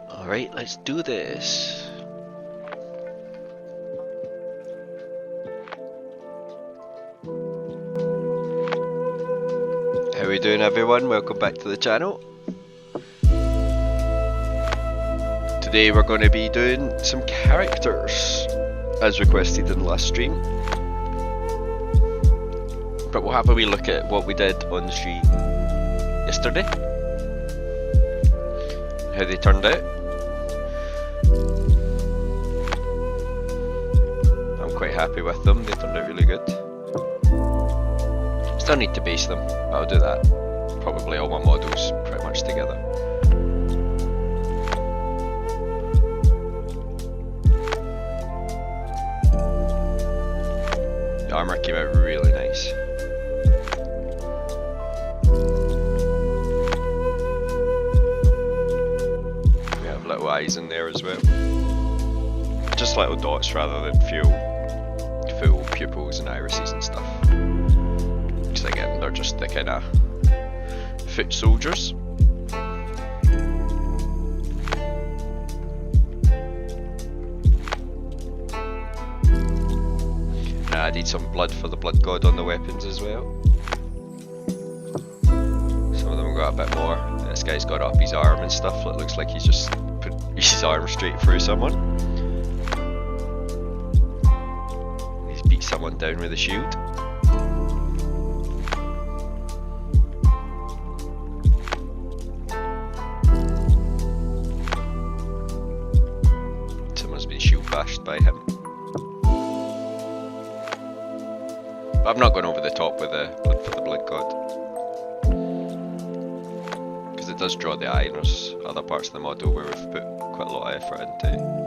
Alright, let's do this. How we doing, everyone? Welcome back to the channel. Today we're going to be doing some characters as requested in the last stream. But we'll have a wee look at what we did on the stream yesterday. How they turned out. I'm quite happy with them, they turned out really good. Still need to base them, but I'll do that. Probably all my models pretty much together. The armour came out really nice. We have little eyes in there as well. Just little dots rather than full pupils and irises and stuff. Because again, they're just the kind of foot soldiers. And I added some blood for the blood god on the weapons as well. Some of them got a bit more. This guy's got up his arm and stuff. It looks like he's just put his arm straight through someone. He's beat someone down with a shield. Someone's been shield bashed by him. But I'm not going over the top with the blood for the blood god. Because it does draw the eye, and there's other parts of the model where we've put quite a lot of effort into.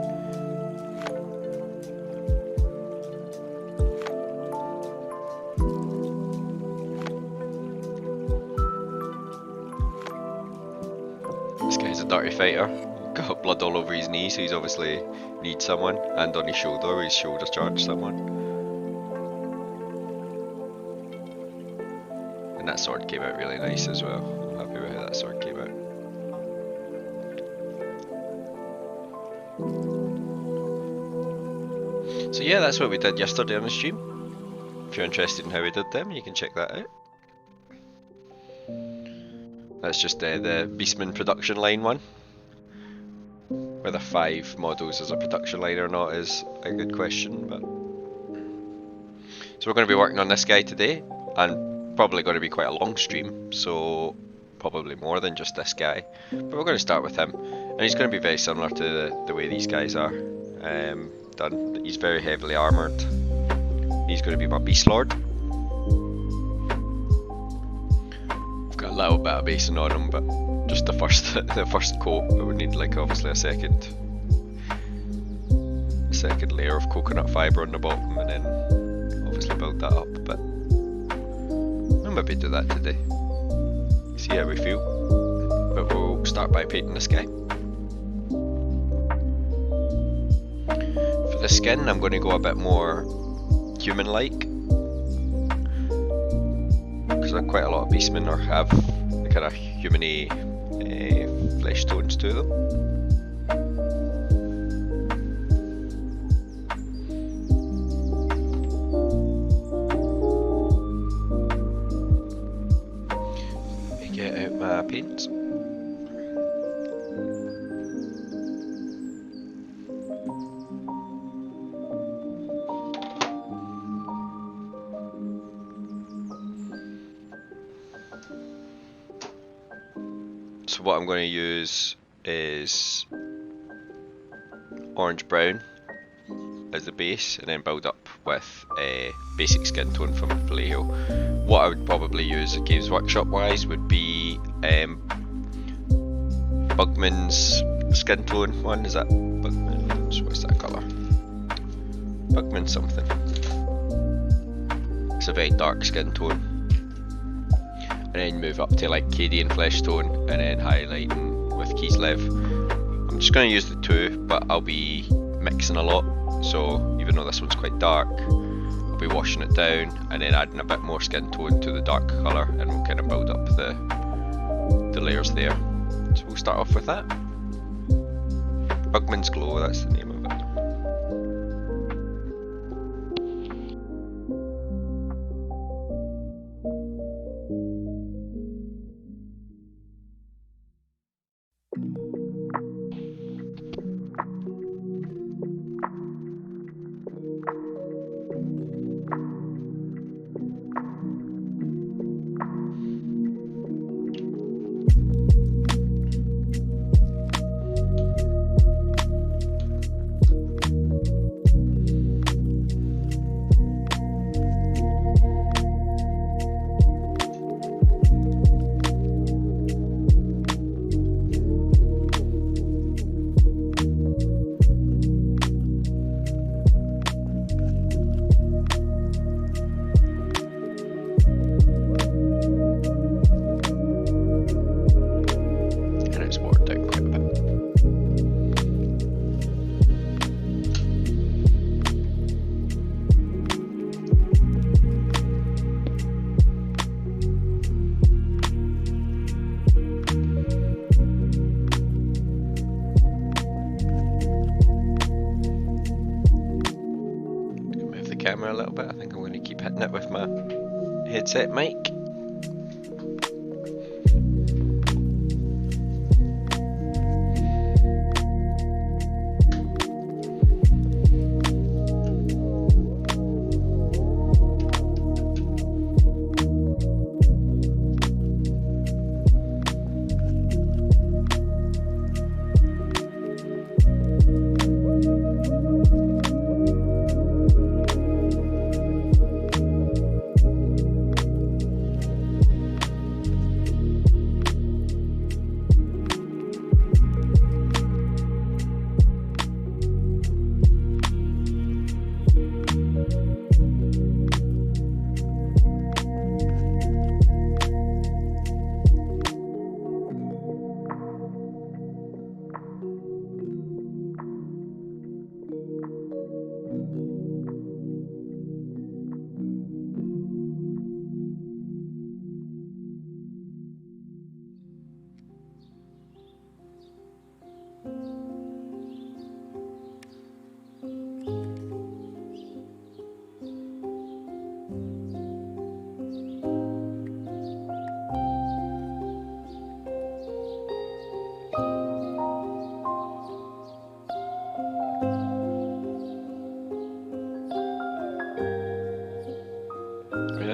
This guy's a dirty fighter. Got blood all over his knee, so he's obviously needs someone, and on his shoulder, he's shoulder charged someone. And that sword came out really nice as well. I'm happy with how that sword came out. So yeah, that's what we did yesterday on the stream. If you're interested in how we did them, you can check that out. That's just the Beastmen production line one. Whether 5 models is a production line or not is a good question, but... So we're going to be working on this guy today, and probably going to be quite a long stream, so probably more than just this guy. But we're going to start with him, and he's going to be very similar to the way these guys are done. He's very heavily armoured. He's going to be my Beast Lord. I've got a little bit of basing on him, but just the first coat. I would need like obviously a second layer of coconut fibre on the bottom, and then obviously build that up. But I'll maybe do that today. See how we feel. But we'll start by painting this guy. For the skin, I'm going to go a bit more human-like, because quite a lot of Beastmen have the kind of human-y flesh tones to them. Let me get out my paints. So what I'm going to use is orange brown as the base, and then build up with a basic skin tone from Vallejo. What I would probably use Games Workshop wise would be Bugman's skin tone one. Is that Bugman's? What's that colour? Bugman something. It's a very dark skin tone. And then move up to like Cadian flesh tone, and then highlighting with Kislev. I'm just going to use the 2, but I'll be mixing a lot, so even though this one's quite dark, I'll be washing it down and then adding a bit more skin tone to the dark colour, and we'll kind of build up the layers there. So we'll start off with that. Bugman's Glow, that's the name of it. Camera a little bit. I think I'm going to keep hitting it with my headset mic.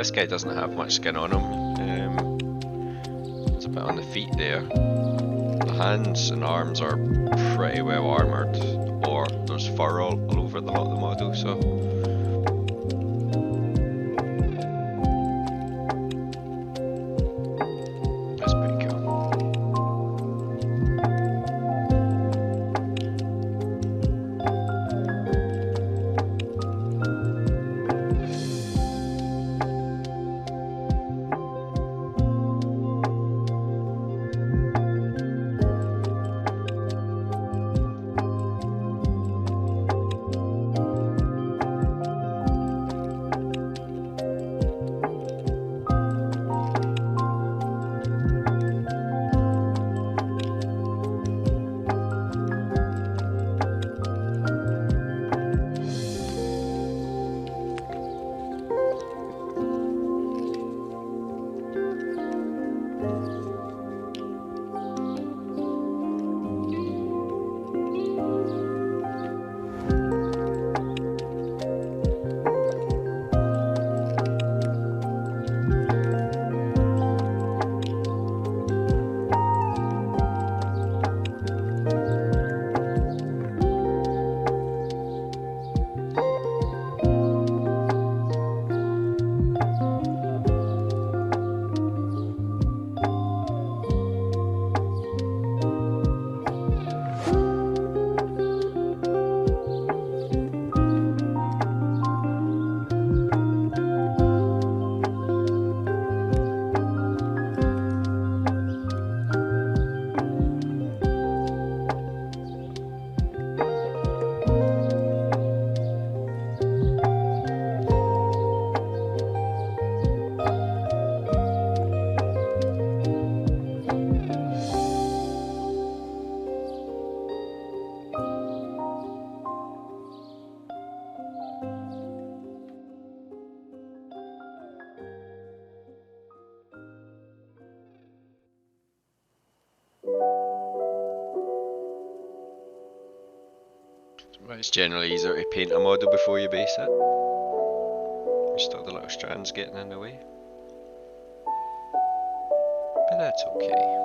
this guy doesn't have much skin on him. There's a bit on the feet there. The hands and arms are pretty well armoured, or there's fur all over the lot of the model, so that's pretty cool. It's generally easier to paint a model before you base it. Just all the little strands getting in the way. But that's okay.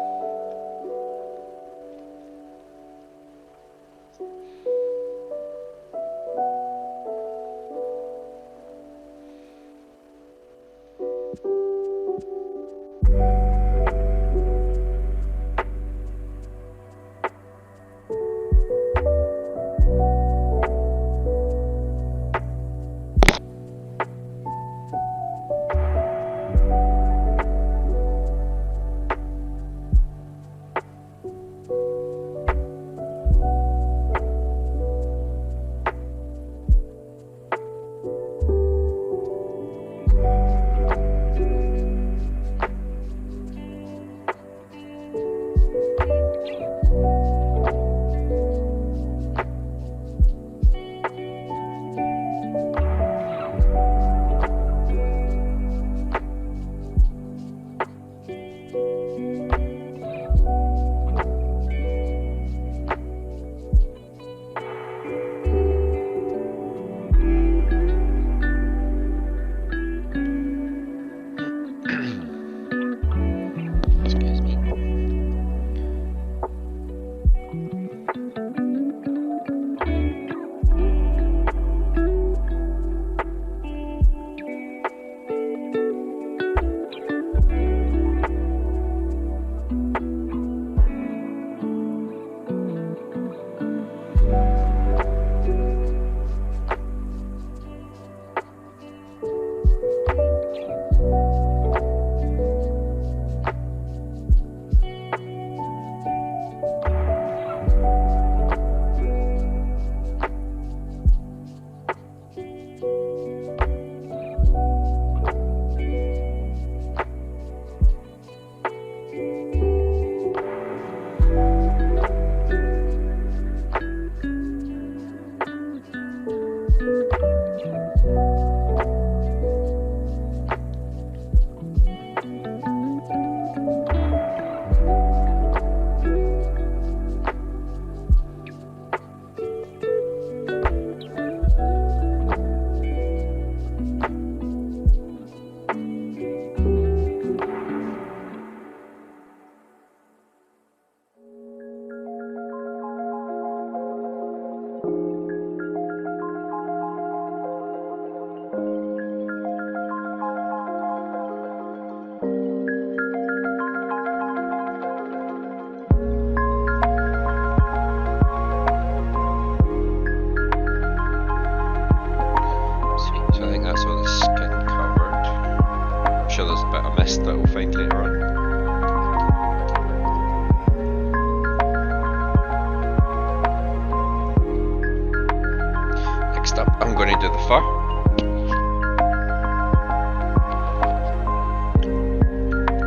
Next up, I'm going to do the fur.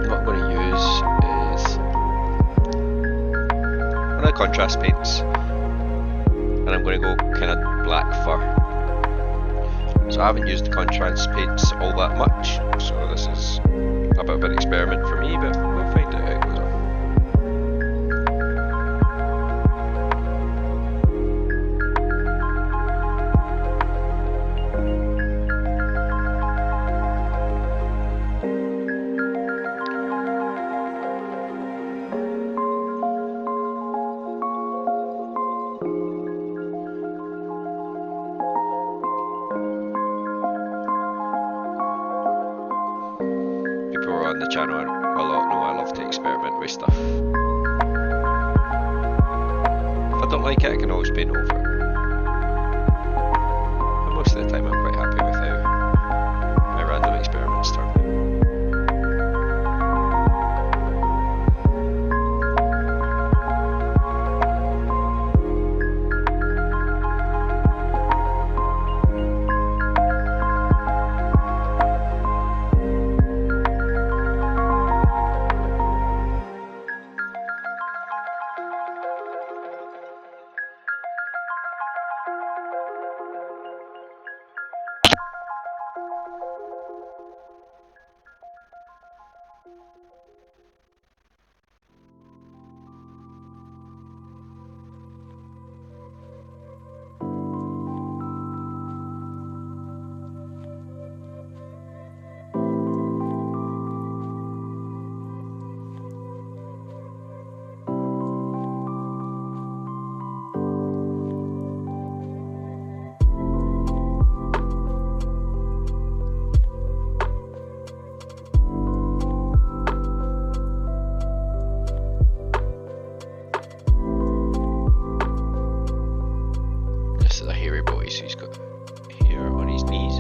What I'm going to use is one of the contrast paints, and I'm going to go kind of black fur. So I haven't used the contrast paints all that much, so this is a bit of an experiment for me, but we'll find out how it goes on. On the channel a lot know I love to experiment with stuff. If I don't like it, I can always paint over it. But most of the time I'm quite happy with how my random experiments turn out. So he's got hair on his knees.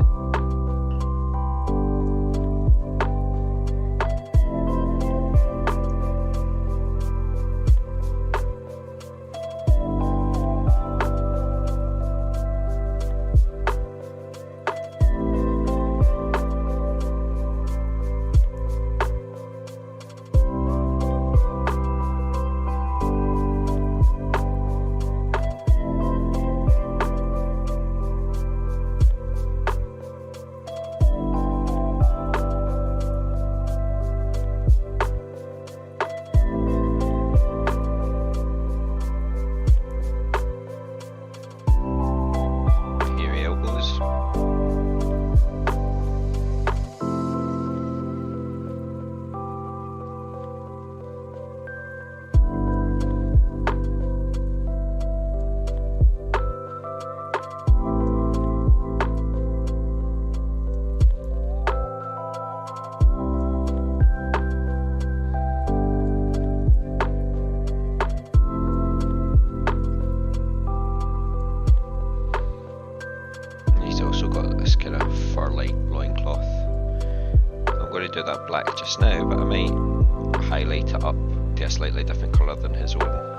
Do that black just now, but I might highlight it up to a slightly different colour than his own fur.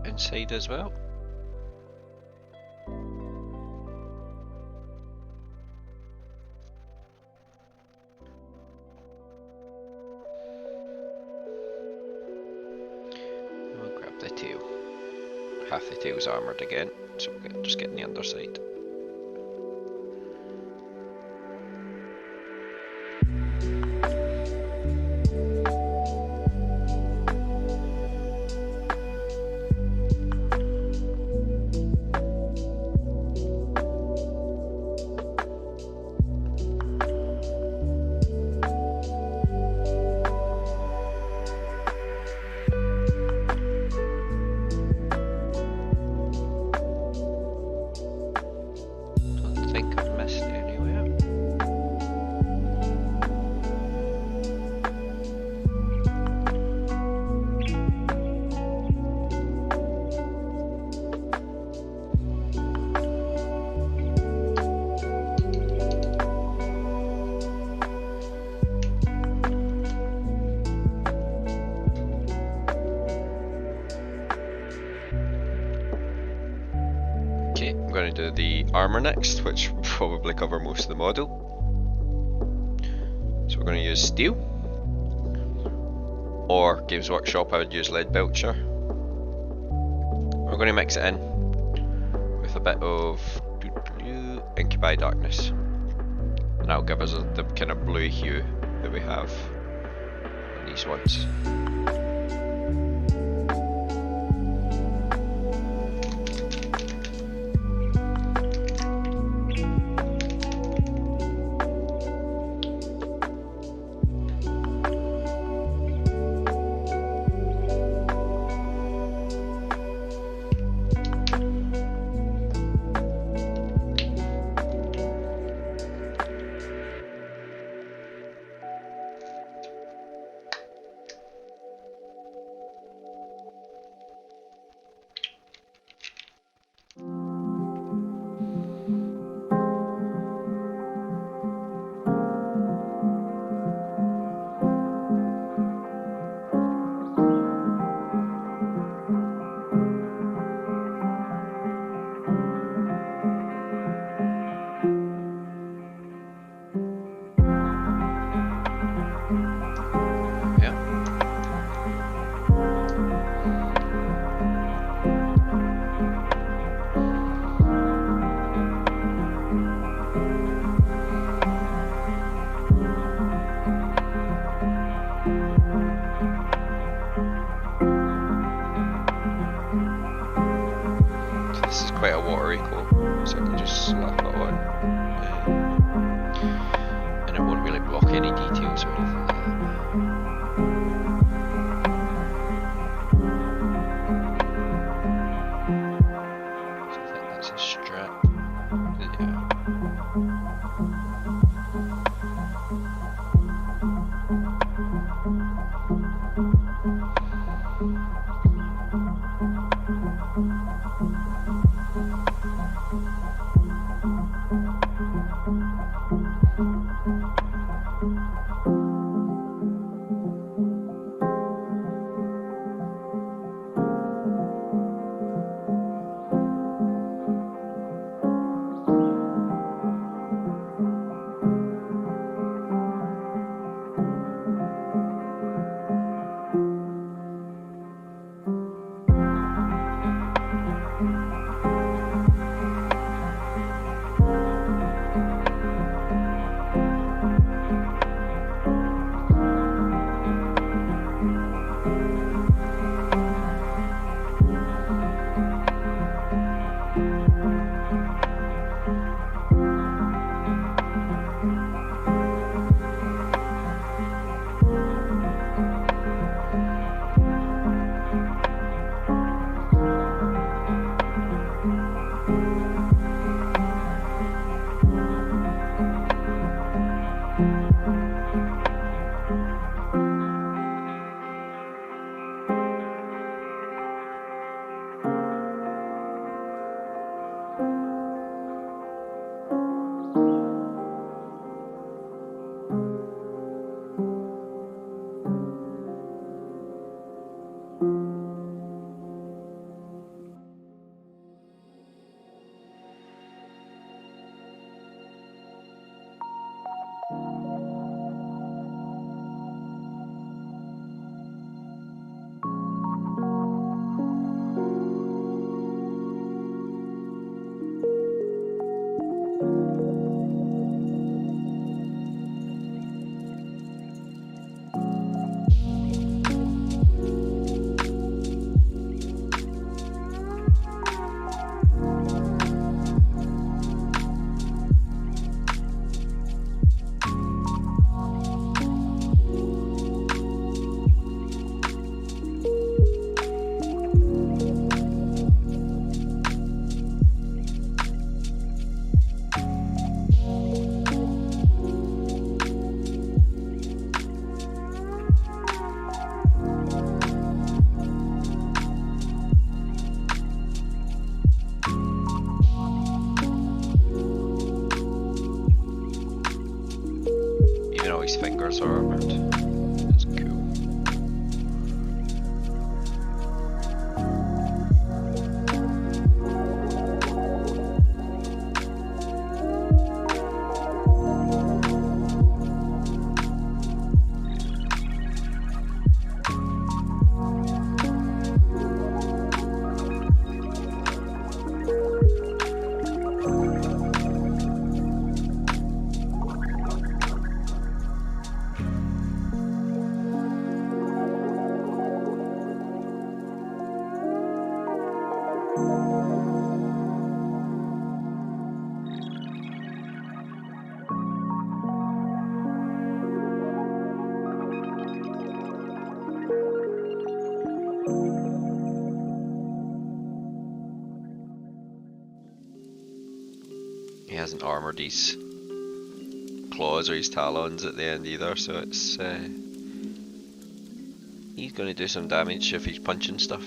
Inside as well. I'll grab the tail. Half the tail's armoured again, so we'll just get in the underside. do the armour next, which will probably cover most of the model. So we're going to use steel, or Games Workshop I would use lead belcher. We're going to mix it in with a bit of Incubi Darkness, and that'll give us the kind of blue hue that we have in these ones. Quite a watery coat, so I can just slap it on, and it won't really block any details or anything like that. So I think that's a strap. Yeah. His fingers are armored. That's cool. hasn't armoured his claws or his talons at the end either, so it's he's going to do some damage if he's punching stuff.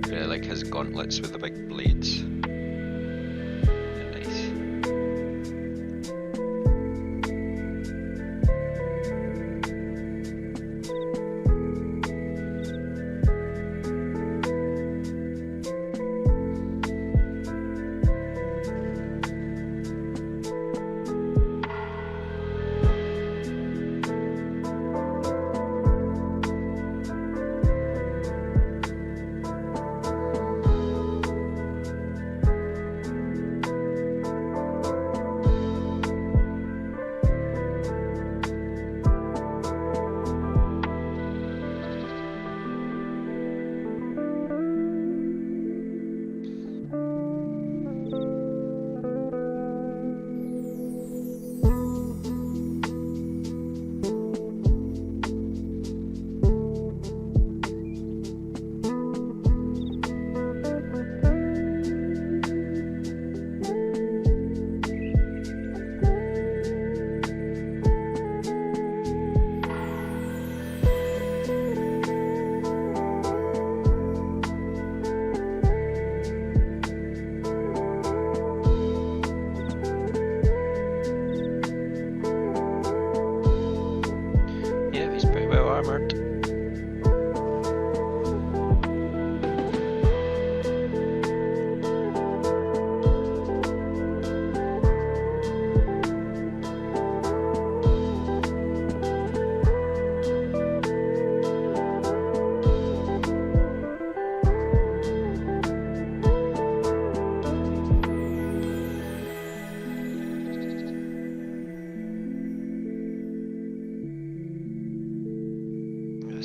Yeah, like his gauntlets with the big blades. Nice.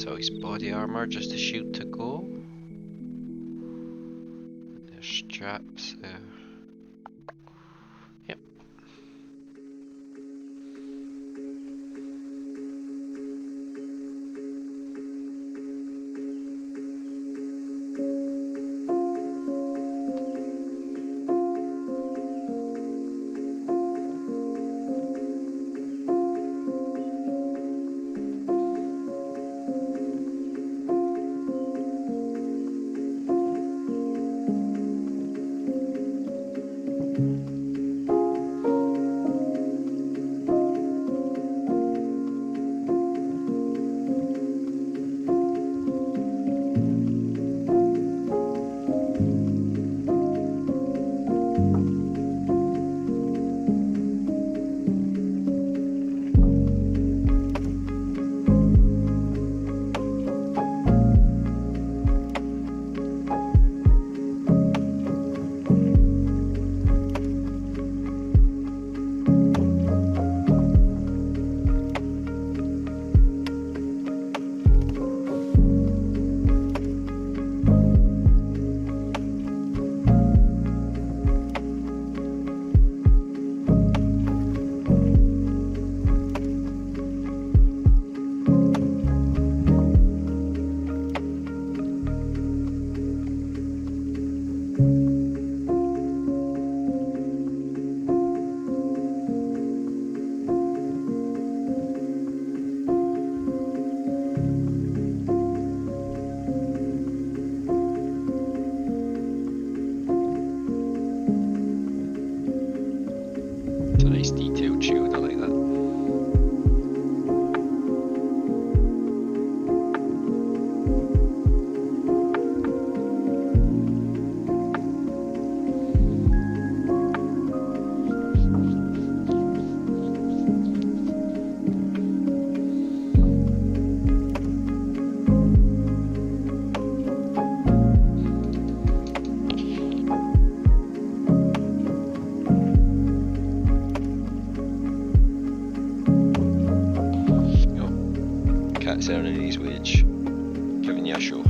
So his body armor, just a shield to go. There's straps there. Yep. It's a nice detailed shield, I like that. Cat's earning his wage, giving you a show.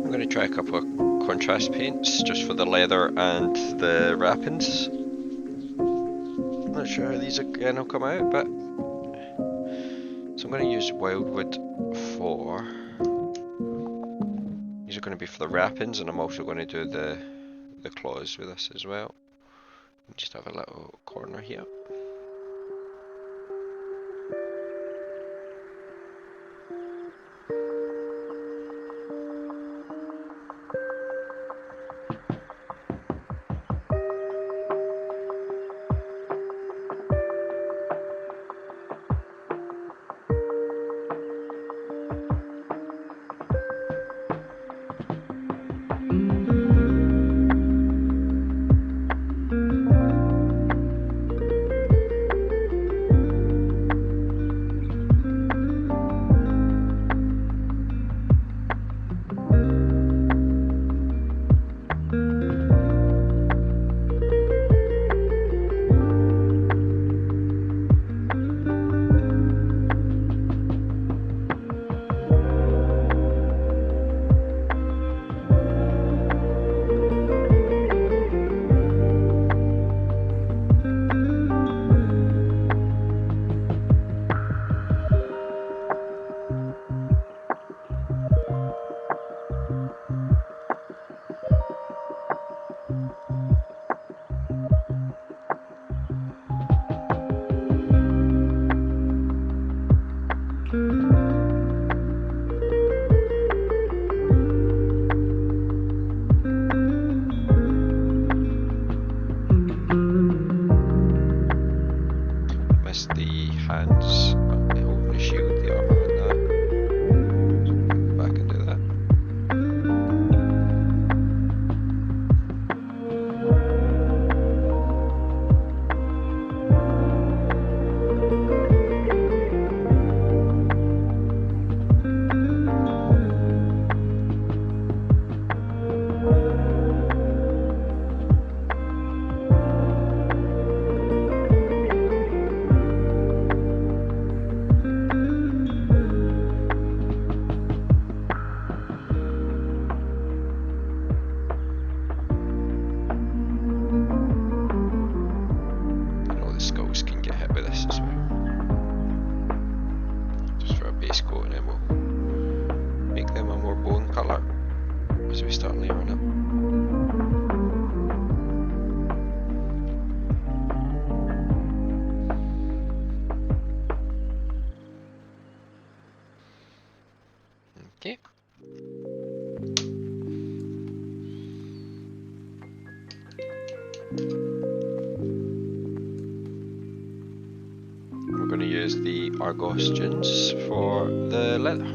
I'm going to try a couple of contrast paints just for the leather and the wrappings. Not sure how these again will come out, but so I'm going to use Wildwood for. These are going to be for the wrappings, and I'm also going to do the claws with this as well. Just have a little corner here. colour as we start layering it. Okay. We're going to use the Argos tunes for the leather.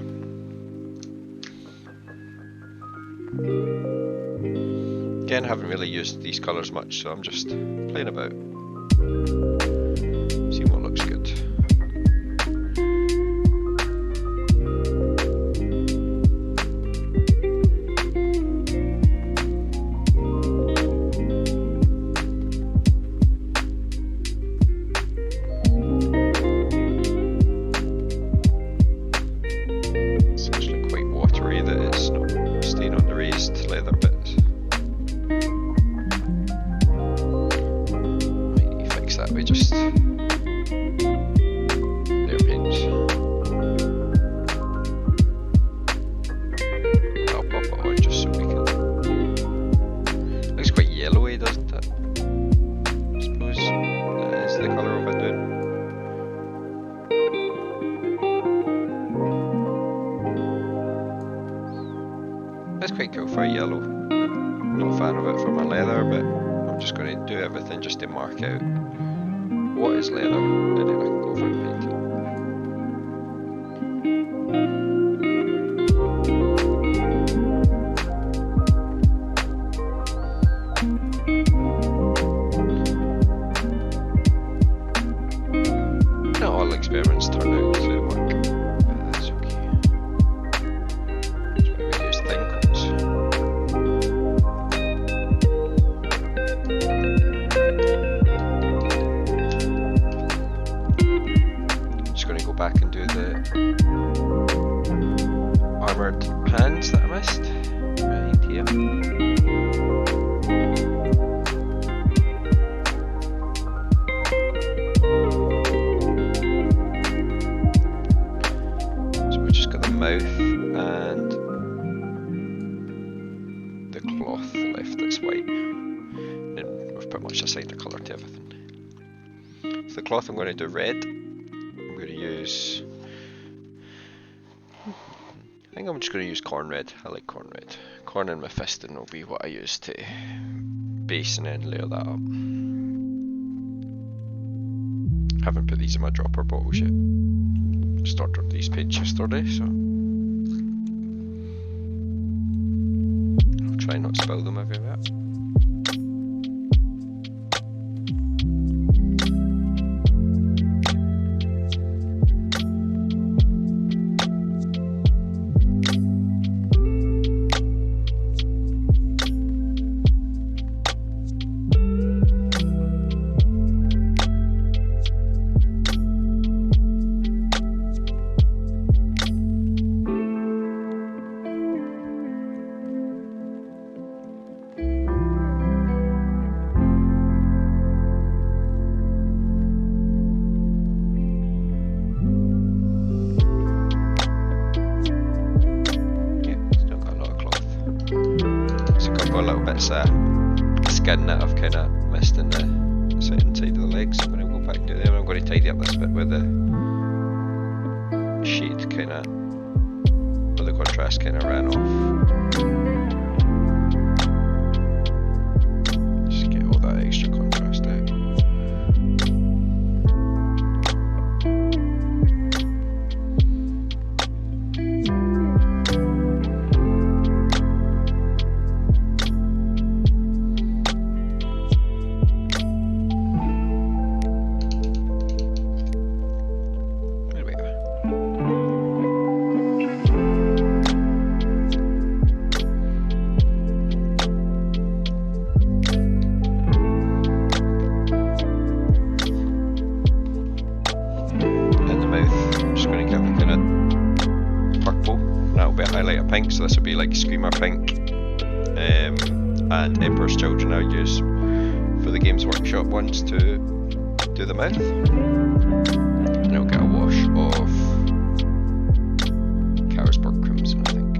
Again, I haven't really used these colours much, so I'm just playing about, seeing what looks good. That's quite cool for a yellow. Not a fan of it for my leather, but I'm just going to do everything just to mark out what is leather, and then I can go for and paint it. Not all experiments turn out to work, but that's okay. So we use thin coats. Just going to go back and do the armoured hands that I missed right here. Mouth and the cloth left that's white, and we've pretty much assigned a colour to everything. So the cloth I'm going to do red. I'm going to use, I think I'm just going to use corn red. I like corn red. Corn and mephiston will be what I use to base and then layer that up. Haven't put these in my dropper bottles yet. Just ordered these paints yesterday, so I'll try not to spill them everywhere. Skin that I've kind of missed in the inside of the legs. I'm going to go back and do them. I'm going to tidy up this bit where the shade kind of, where the contrast kind of ran off. Just get all that extra contrast out. Pink, so this would be like Screamer Pink and Emperor's Children I use for the Games Workshop ones to do the mouth. And I'll get a wash of Carlsberg Crimson, I think.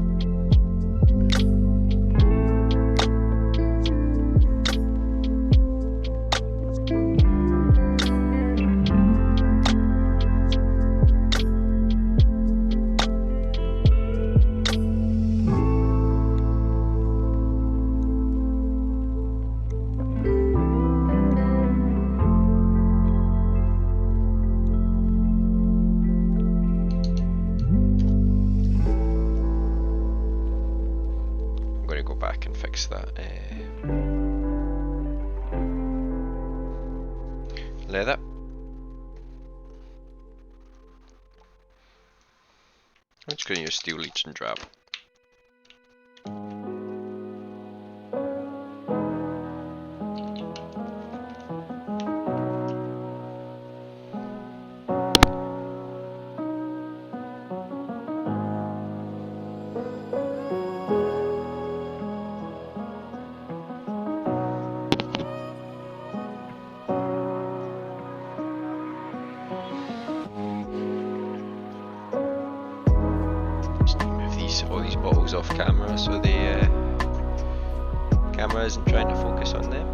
fix that. Leather. I'm just going to use steel leech and drab. All these bottles off camera so the camera isn't trying to focus on them.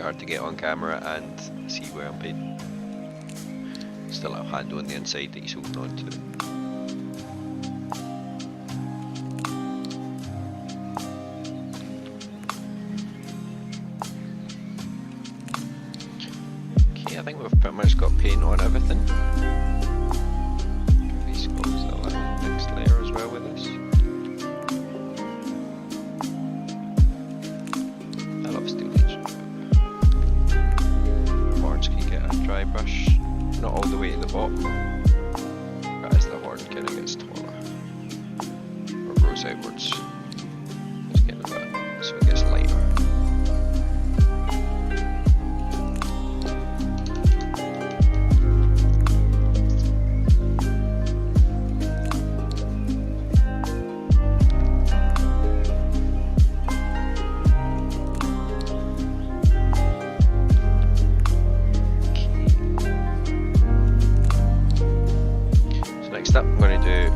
hard to get on camera and see where I'm painting. Still have a handle on the inside that he's holding on to. Okay, I think we've pretty much got paint on everything. These goes a little next layer as well with this. I love steel edge. Horns can get a dry brush, not all the way to the bottom, but as the horn kind of gets taller or grows outwards, it's getting a bit, so it gets lighter.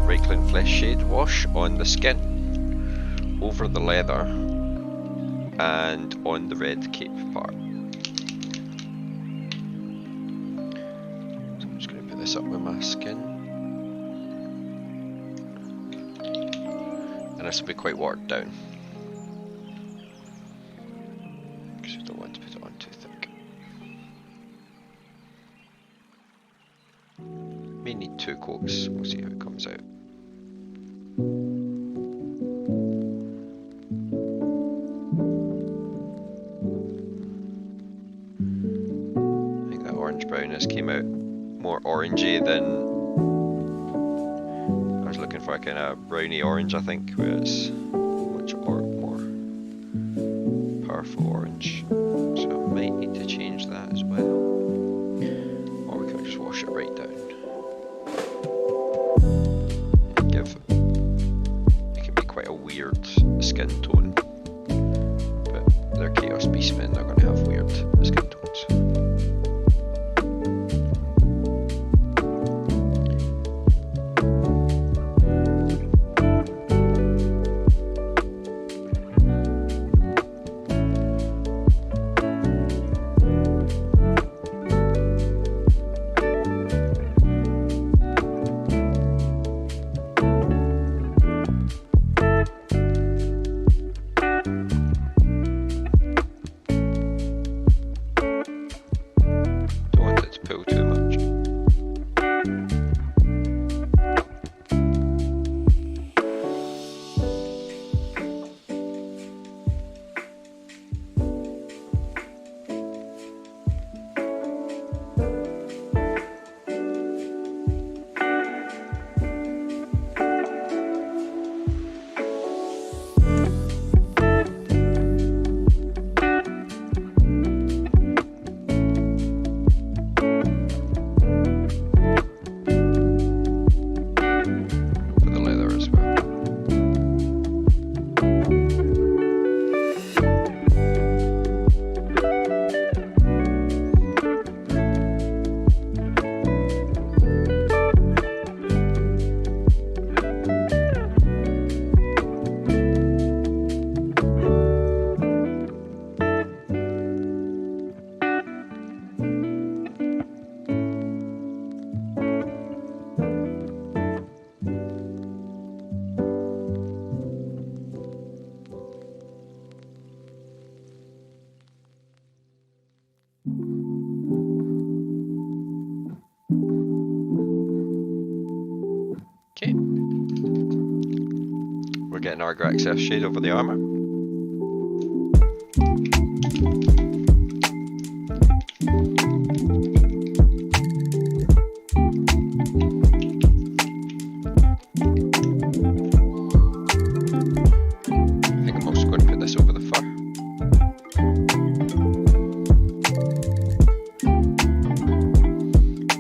Right Clean Flesh Shade Wash on the skin, over the leather, and on the red cape part. So I'm just going to put this up with my skin. And this will be quite watered down, because I don't want to put it on too thick. May need 2 coats, we'll see how it comes out. I think that orange brownness came out more orangey than I was looking for, a kind of browny orange, I think, where it's much more powerful orange. So I might need to change that as well. Or we can just wash it right down. And give it can be quite a weird skin tone. But they're Chaos Beastmen, they're going to have weird skin tones. Okay. We're getting our XF shade over the armour. I think I'm also going to put this over the fur.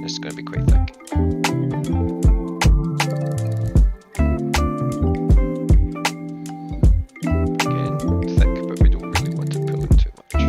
This is going to be quite thick. Again, thick, but we don't really want to pull it too much.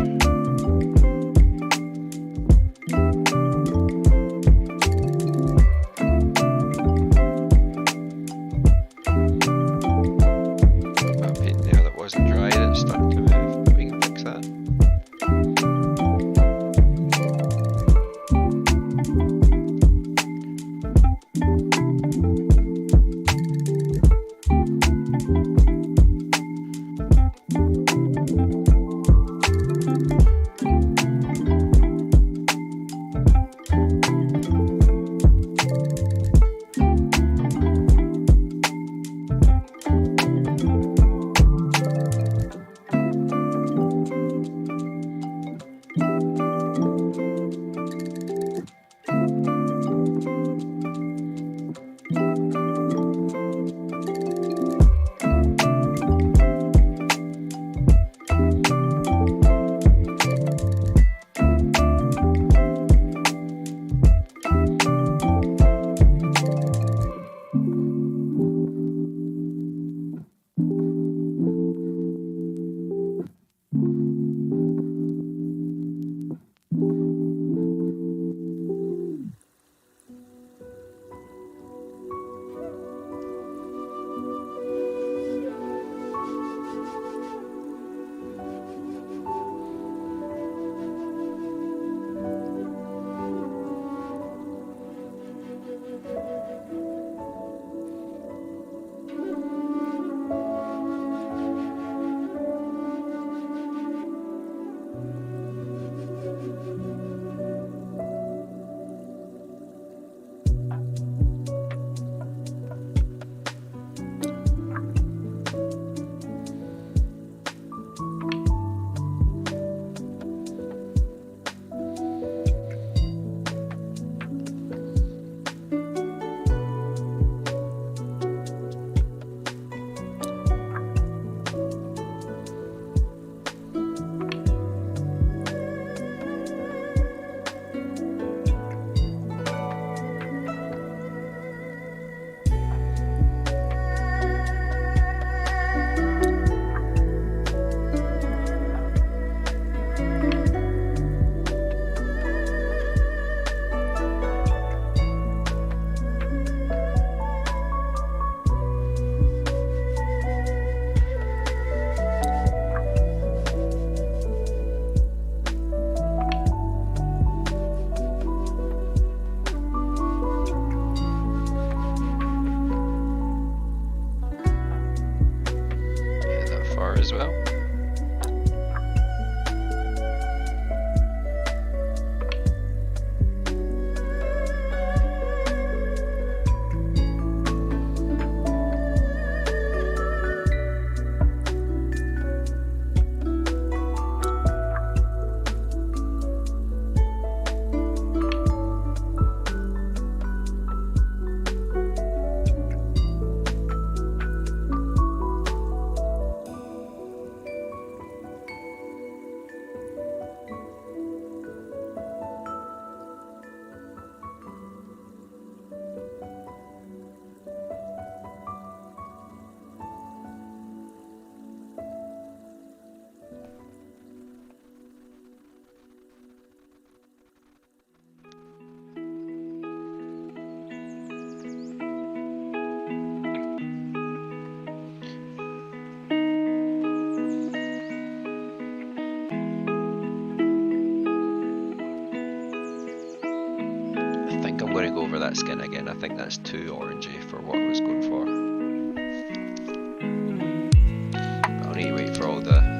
think I'm going to go over that skin again. I think that's too orangey for what I was going for. But I'll need to wait for all the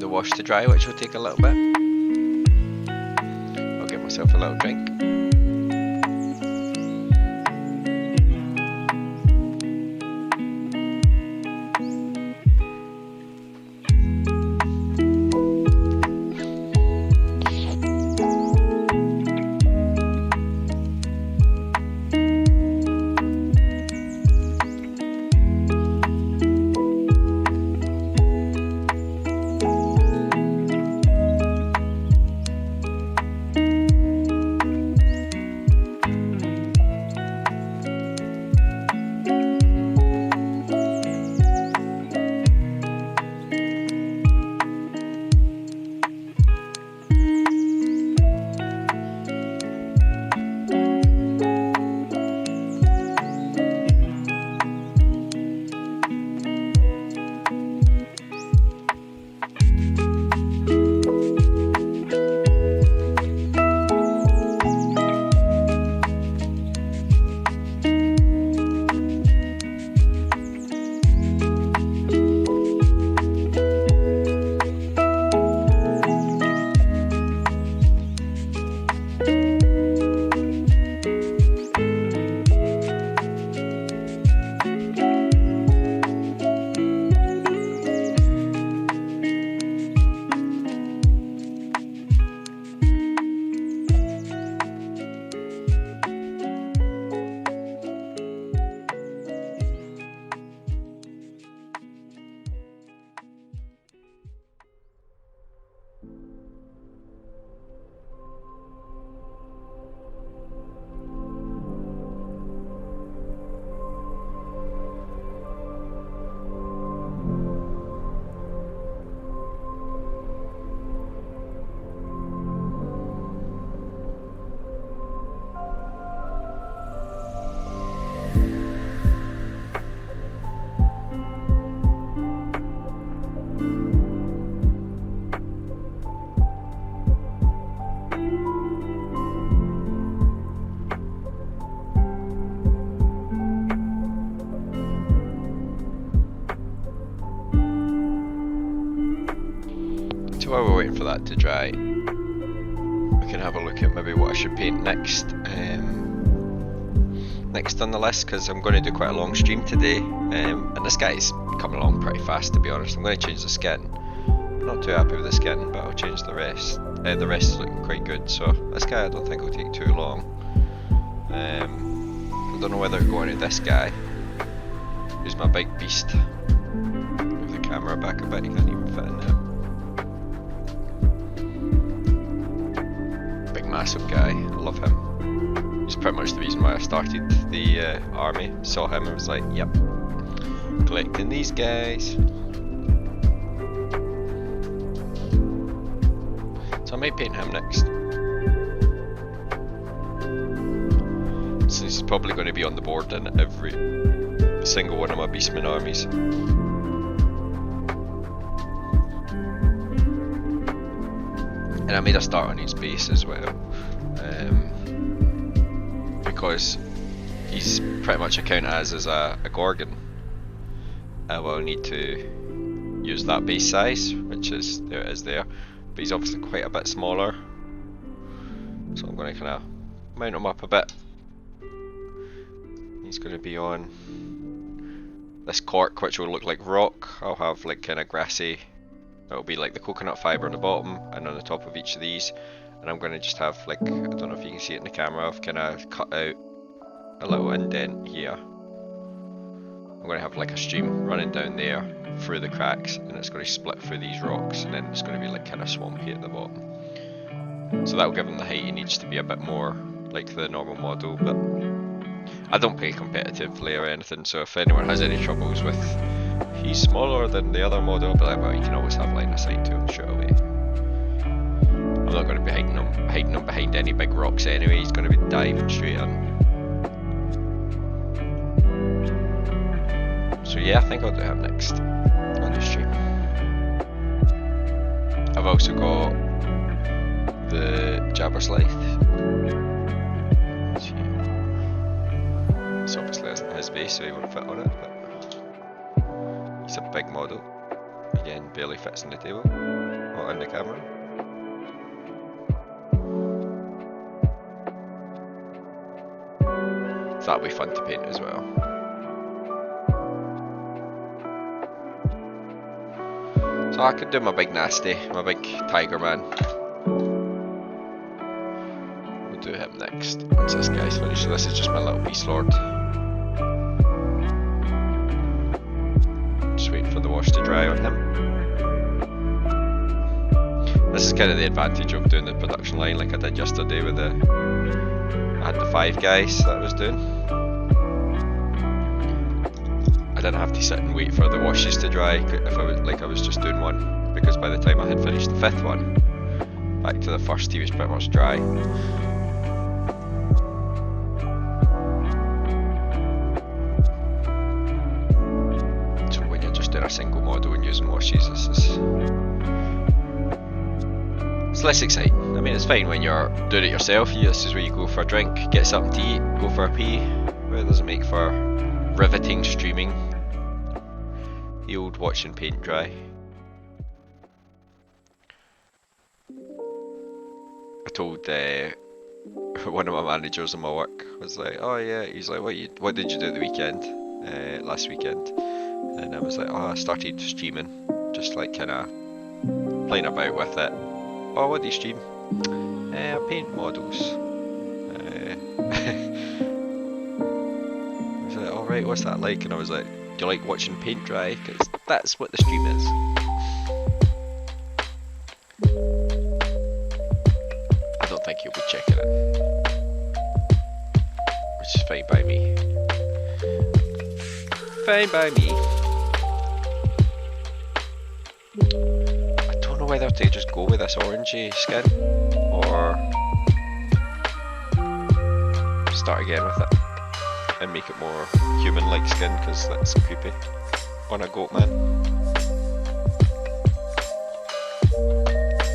wash to dry, which will take a little bit. I'll give myself a little drink. While we're waiting for that to dry, we can have a look at maybe what I should paint next. Next on the list, because I'm going to do quite a long stream today, and this guy's coming along pretty fast, to be honest. I'm going to change the skin. I'm not too happy with the skin, but I'll change the rest. The rest is looking quite good, so this guy I don't think will take too long. I don't know whether to go into this guy, who's my big beast. Move the camera back a bit, you can't even fit in there. Massive guy, I love him. He's pretty much the reason why I started the army. Saw him and was like, yep, collecting these guys. So I might paint him next. So he's probably going to be on the board in every single one of my Beastmen armies. And I made a start on his base as well, because he's pretty much accounted as a Gorgon. I will need to use that base size, which is there, but he's obviously quite a bit smaller, so I'm going to kind of mount him up a bit. He's going to be on this cork, which will look like rock. I'll have like kind of grassy. It'll be like the coconut fibre on the bottom and on the top of each of these, and I'm going to just have like, I don't know if you can see it in the camera, I've kind of cut out a little indent here. I'm going to have like a stream running down there through the cracks, and it's going to split through these rocks, and then it's going to be like kind of swampy at the bottom. So that'll give him the height he needs to be a bit more like the normal model, but I don't play competitively or anything, so if anyone has any troubles with he's smaller than the other model, but like, well, you can always have line of sight to him straight away. I'm not going to be hiding him behind any big rocks anyway. He's going to be diving straight in. So yeah, I think I'll do him next on the stream. also got the Jabber's Life. This obviously isn't his base, so he won't fit on it, but he's a big model. Again, barely fits on the table, or in the camera. So that'll be fun to paint as well. So I could do my big nasty, my big tiger man. We'll do him next once this guy's finished. So this is just my little beast lord. Just waiting for the wash to dry on him. This is kind of the advantage of doing the production line like I did yesterday with the... I had the 5 guys that I was doing. I didn't have to sit and wait for the washes to dry if I was just doing one, because by the time I had finished the 5th one, back to the first, he was pretty much dry. So when you're just doing a single model and using washes, it's less exciting. I mean, it's fine when you're doing it yourself. This is where you go for a drink, get something to eat, go for a pee, where it doesn't make for riveting streaming. The old watch and paint dry. I told one of my managers in my work, was like, oh yeah, he's like, what did you do at the weekend, last weekend? And I was like, oh, I started streaming, just like kinda playing about with it. Oh, what do you stream? I paint models. I was like, alright, what's that like? And I was like, do you like watching paint dry? Because that's what the stream is. I don't think you'll be checking it, which is fine by me. Fine by me. I don't know whether to just go with this orangey skin or start again with it and make it more human-like skin, because that's creepy on a goat man.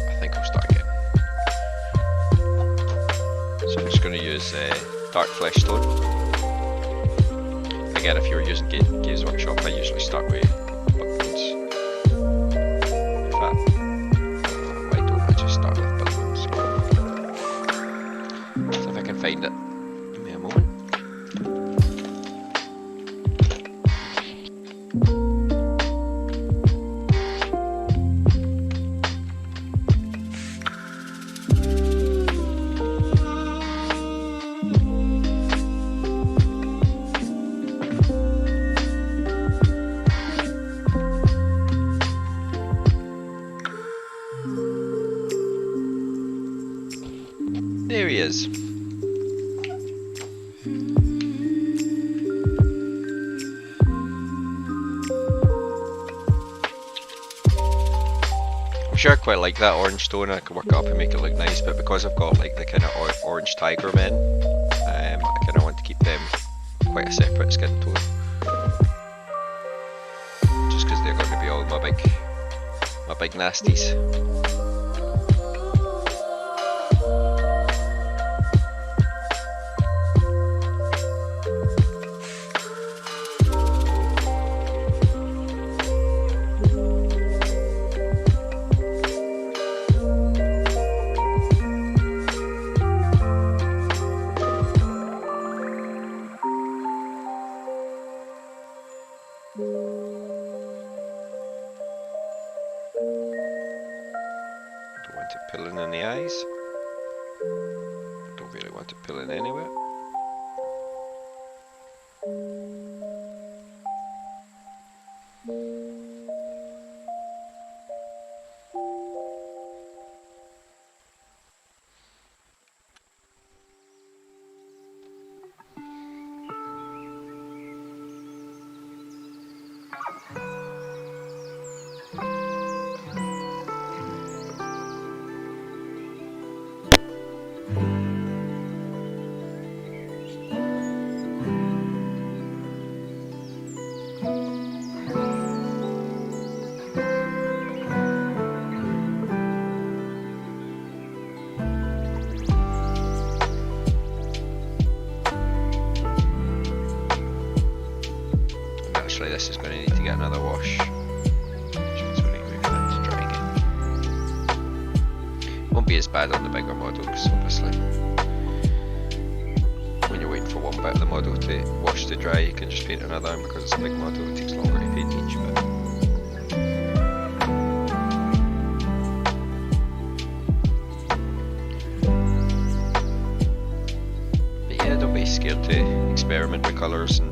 I think I'll start again. So I'm just going to use dark flesh tone. Again, if you're using Games Workshop, I usually start with buttons. In fact, why don't I just start with buttons? So if I can find it. Give me a moment. There he is. I'm sure I quite like that orange tone. I could work it up and make it look nice, but because I've got like the kind of orange tiger men, I kind of want to keep them quite a separate skin tone. Just because they're going to be all my big nasties. Don't want it pulling in the eyes. Don't really want it pulling anywhere. be as bad on the bigger model, because obviously when you're waiting for one bit of the model to wash to dry, you can just paint another, and because it's a big model it takes longer to paint each bit. But yeah, don't be scared to experiment with colours, and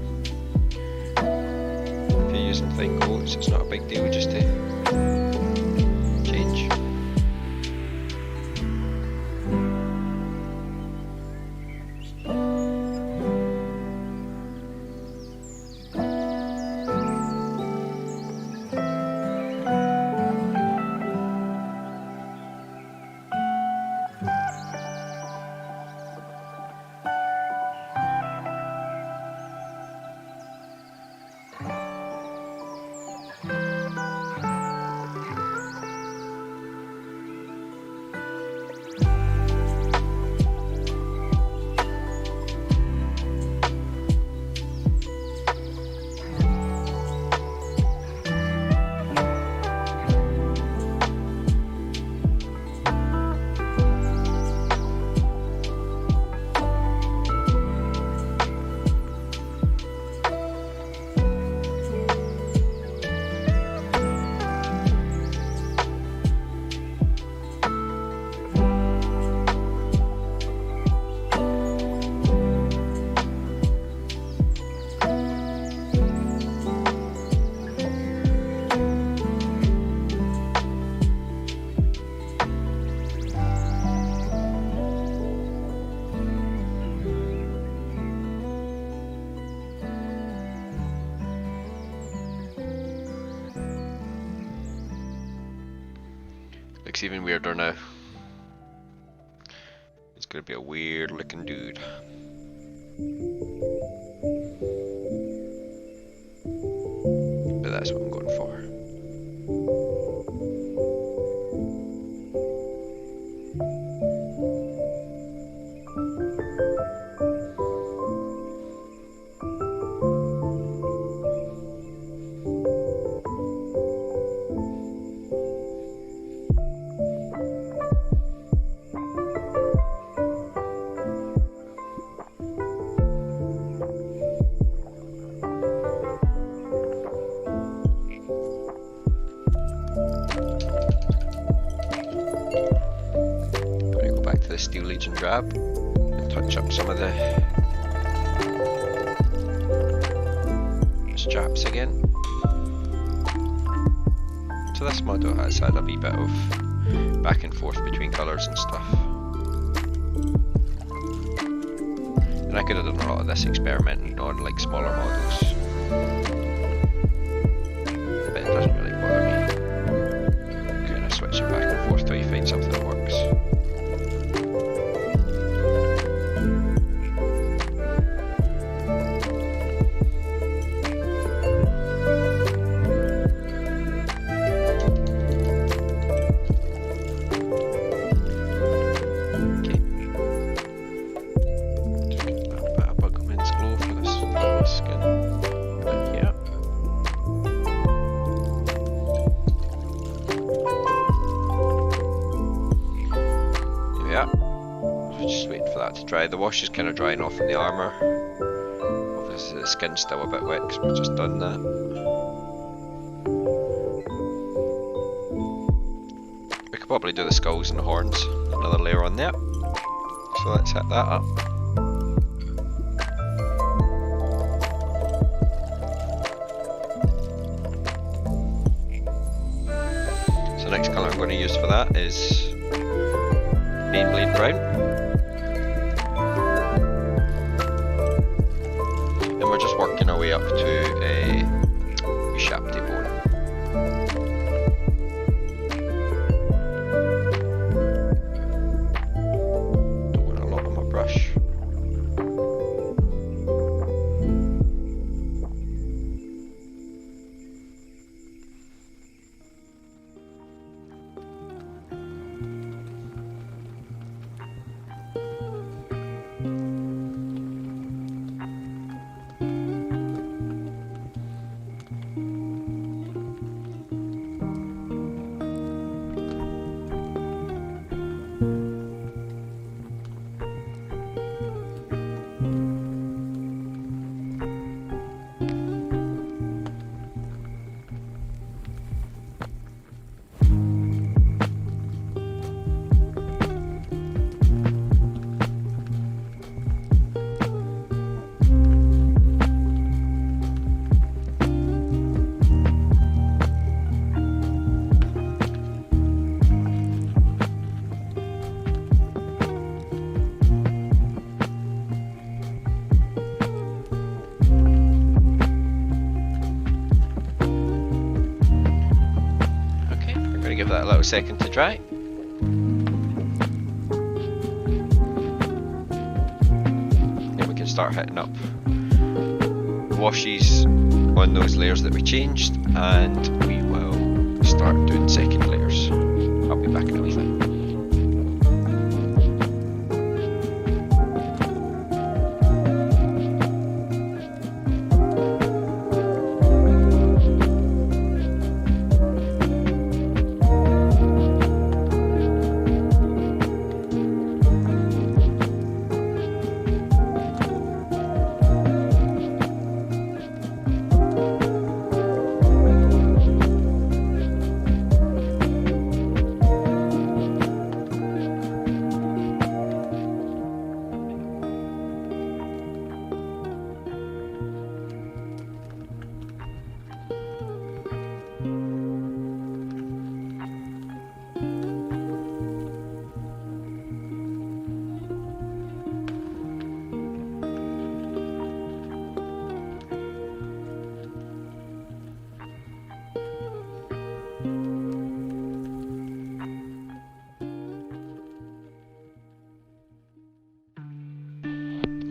if you're using thin coats, it's not a big deal just to change. Looks even weirder now. It's gonna be a weird looking dude. But that's what I'm going for. The Steel Legion drab and touch up some of the straps again. So this model has had a wee bit of back and forth between colours and stuff, and I could have done a lot of this experimenting on like smaller models, but it doesn't really bother me. Kind of switching back and forth till you find something that works. The wash is kind of drying off in the armour. Obviously the skin's still a bit wet because we've just done that. We could probably do the skulls and the horns, another layer on there. So let's hit that up. So the next colour I'm going to use for that is Baneblade Brown. We're just working our way up to a Shapty bone. Don't want a lot on my brush. gonna give that a little second to dry. Then we can start hitting up washes on those layers that we changed, and we will start doing second layers. I'll be back in a wee bit.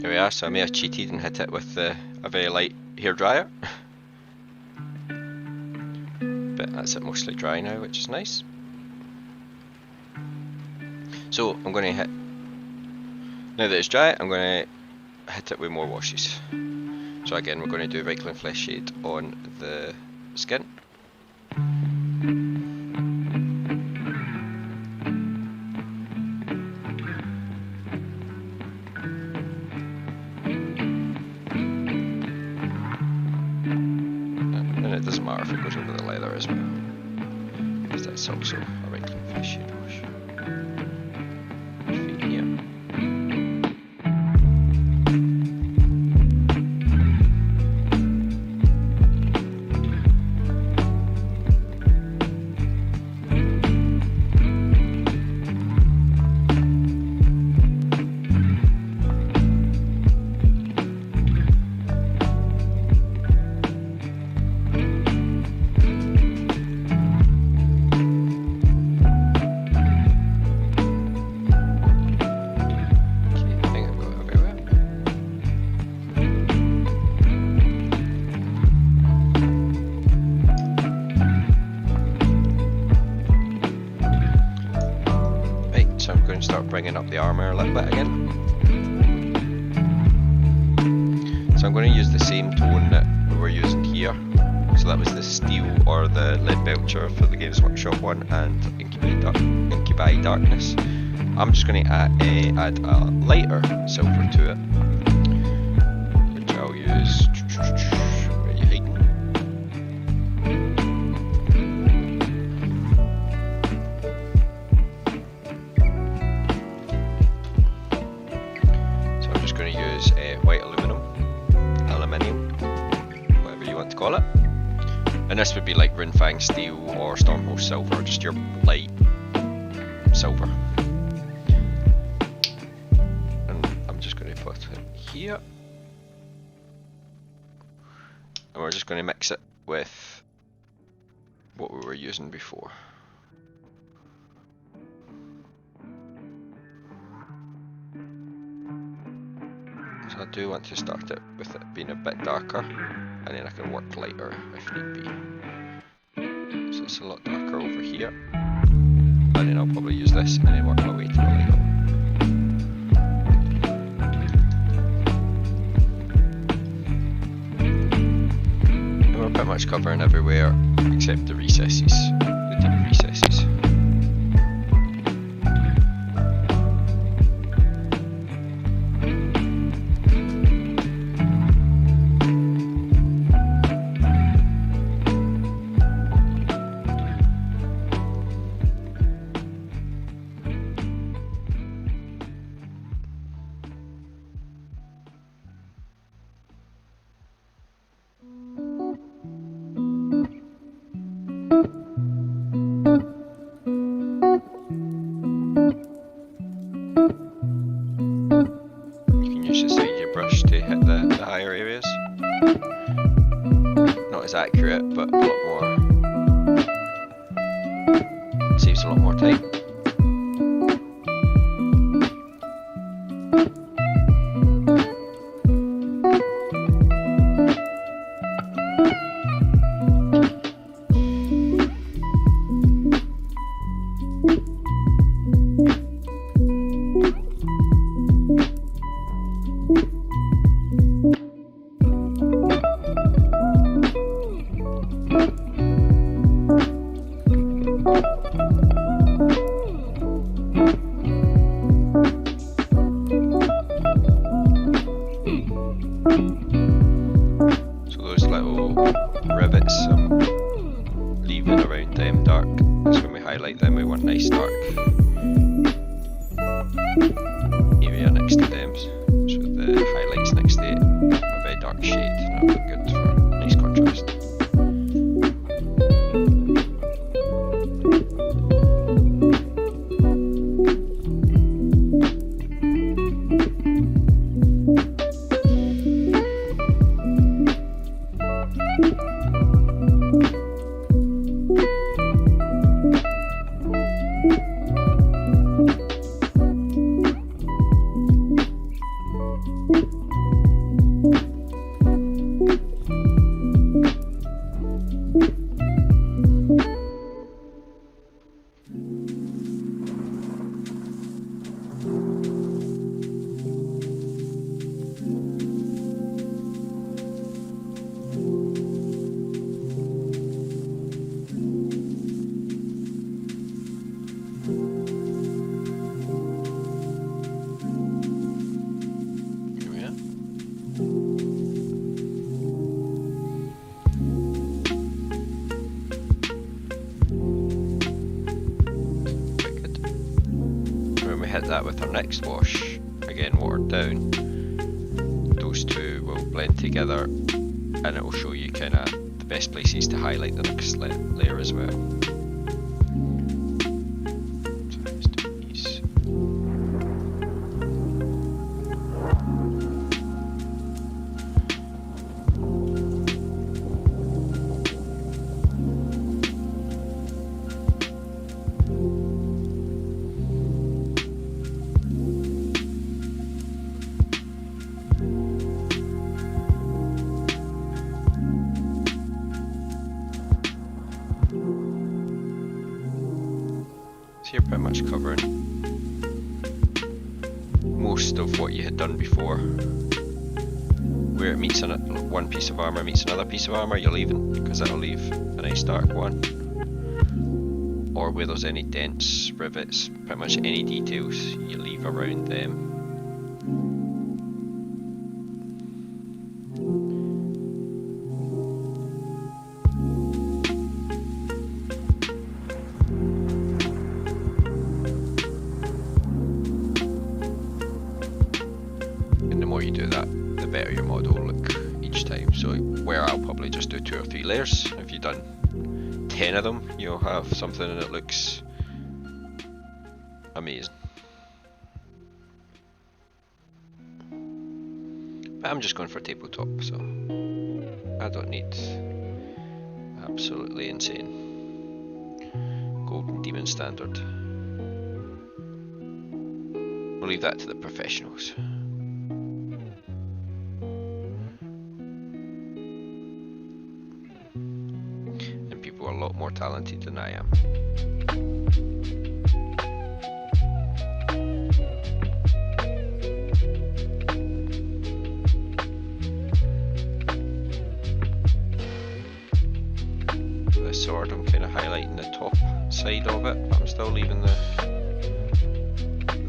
Here we are, so I may have cheated and hit it with a very light hairdryer. But that's it mostly dry now, which is nice. So I'm going to hit, now that it's dry, I'm going to hit it with more washes. So again, we're going to do Reikland Flesh Shade on the skin. It doesn't matter if it goes over the leather as well, because that's also a Reikland Flesh Shade wash. Feet here. Start bringing up the armor a little bit again. So I'm going to use the same tone that we were using here. So that was the steel or the lead belcher for the Games Workshop one, and Incubi Darkness. I'm just going to add a lighter silver to it, which I'll use. Where are you hiding? White aluminium, whatever you want to call it. And this would be like Runefang steel or Stormhost silver, just your light silver. And I'm just going to put it here. And we're just going to mix it with what we were using before. So I do want to start it with it being a bit darker, and then I can work lighter if need be. So it's a lot darker over here, and then I'll probably use this and then work my way to the light. And we're pretty much covering everywhere except the recesses, the deep recesses. saves a lot more time. That with our next wash, again watered down, those two will blend together and it will show you kind of the best places to highlight the next layer as well. So let's do these. You're pretty much covering most of what you had done before. Where it meets one piece of armour meets another piece of armour, you're leaving, because that'll leave a nice dark one. Or where there's any dents, rivets, pretty much any details you leave around them. You do that, the better your model will look each time. So where I'll probably just do 2 or 3 layers. If you've done 10 of them, you'll have something that looks amazing. But I'm just going for tabletop, so I don't need absolutely insane golden demon standard. We'll leave that to the professionals. A lot more talented than I am. The sword, I'm kind of highlighting the top side of it, but I'm still leaving the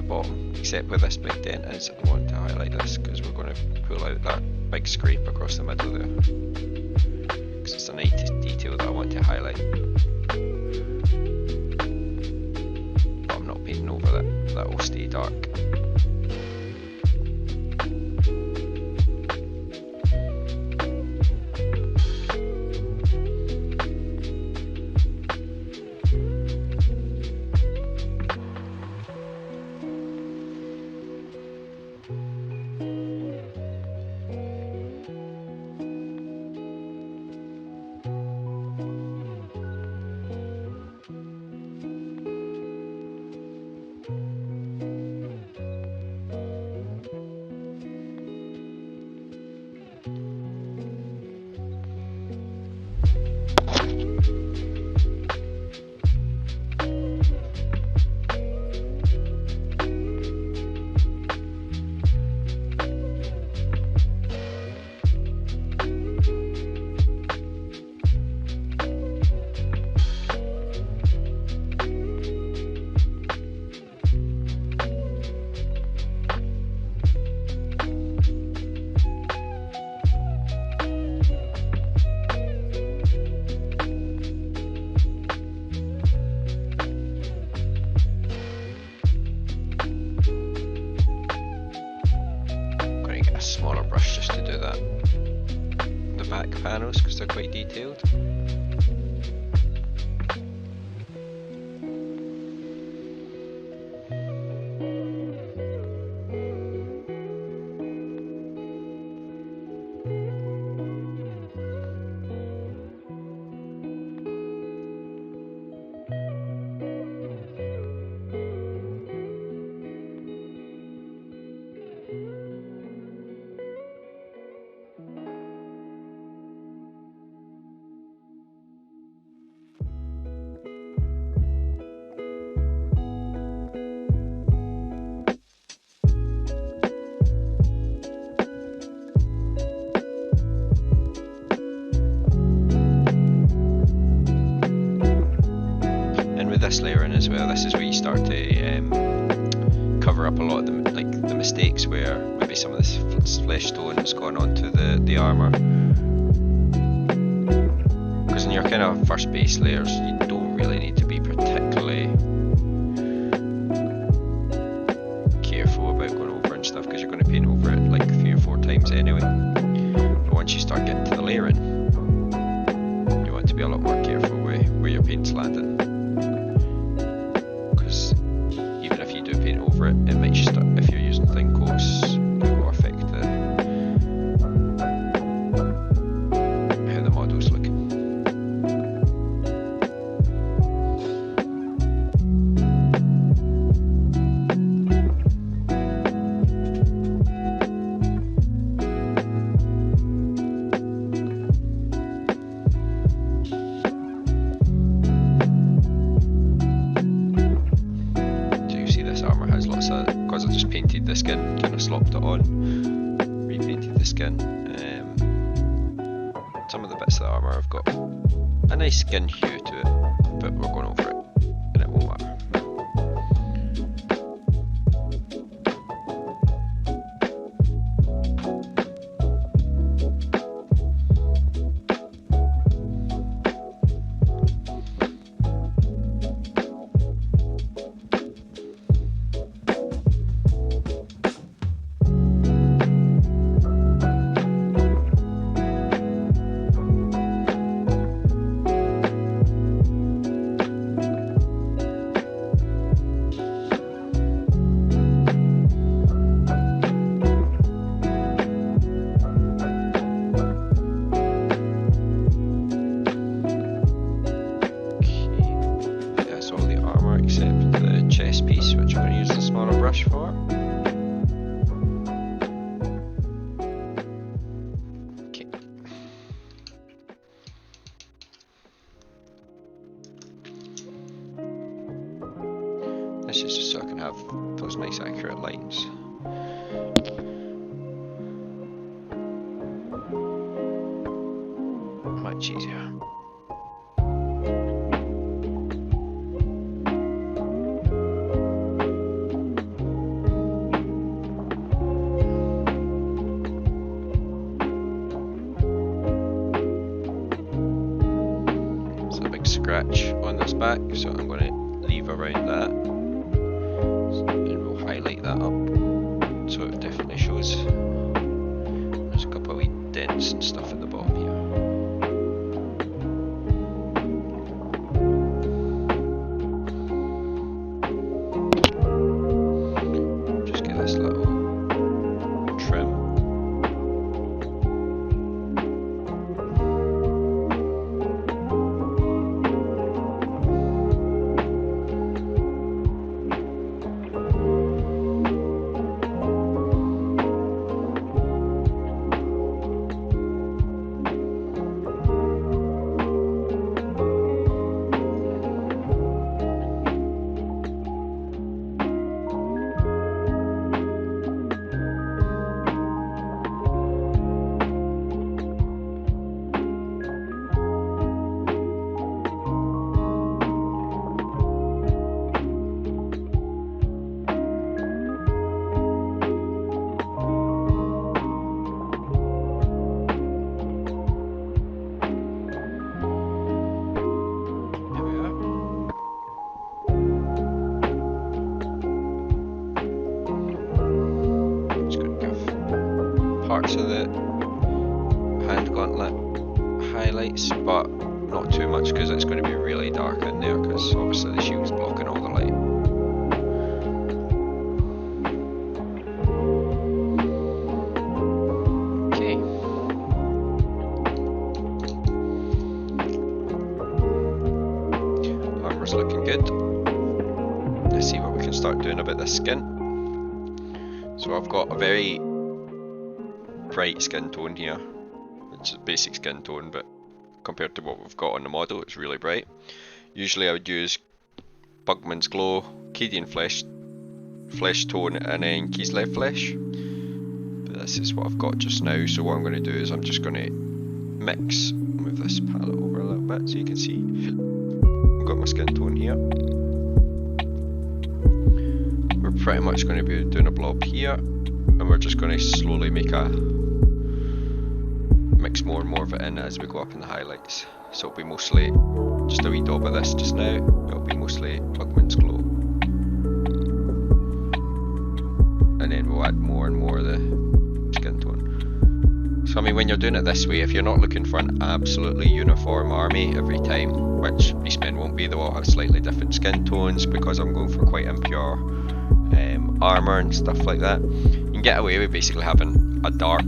bottom, except where this big dent is. I want to highlight this because we're going to pull out that big scrape across the middle there. It's a nice detail that I want to highlight. But I'm not painting over that, that will stay dark. panels because they're quite detailed. This layering as well, this is where you start to cover up a lot of the mistakes where maybe some of this flesh stone has gone onto the armour. Because in your kind of first base layers you don't really need to be particularly careful about going over and stuff because you're going to paint over it like 3 or 4 times anyway. But once you start getting to the layering, you want to be a lot more careful where your paint's landing. It might just, if you're using thin coats, it will affect how the model's looking. Because I just painted the skin, kind of slopped it on, repainted the skin. Some of the bits of the armour have got a nice skin hue to it, but we're going over it and it won't matter. For. Okay. This is just so I can have those nice accurate lines. Much easier. Scratch on this back, so I'm going to leave around that and we'll highlight that up so it definitely shows. There's a couple of wee dents and stuff at the bottom here. Just get this little trim. Parts of the hand gauntlet highlights, but not too much because it's going to be really dark in there because obviously the shield's blocking all the light. Okay. Armor's looking good. Let's see what we can start doing about this skin. So I've got a very bright skin tone here. It's a basic skin tone, but compared to what we've got on the model, it's really bright. Usually I would use Bugman's Glow, Cadian Flesh Tone, and then Kislev Flesh. But this is what I've got just now, so what I'm going to do is I'm just going to move this palette over a little bit so you can see. I've got my skin tone here. We're pretty much going to be doing a blob here, and we're just going to slowly mix more and more of it in as we go up in the highlights. So it'll be mostly just a wee dab of this just now. It'll be mostly Bugman's Glow, and then we'll add more and more of the skin tone. So I mean, when you're doing it this way, if you're not looking for an absolutely uniform army every time, which Beastmen won't be, they'll all have slightly different skin tones because I'm going for quite impure armor and stuff like that. You can get away with basically having a dark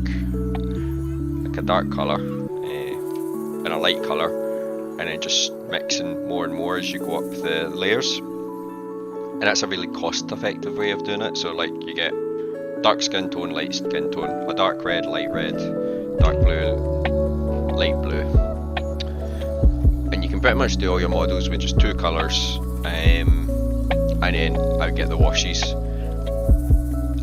colour and a light colour, and then just mixing more and more as you go up the layers. And that's a really cost effective way of doing it. So like you get dark skin tone, light skin tone, a dark red, dark blue, light blue, and you can pretty much do all your models with just 2 colours. And then I would get the washes.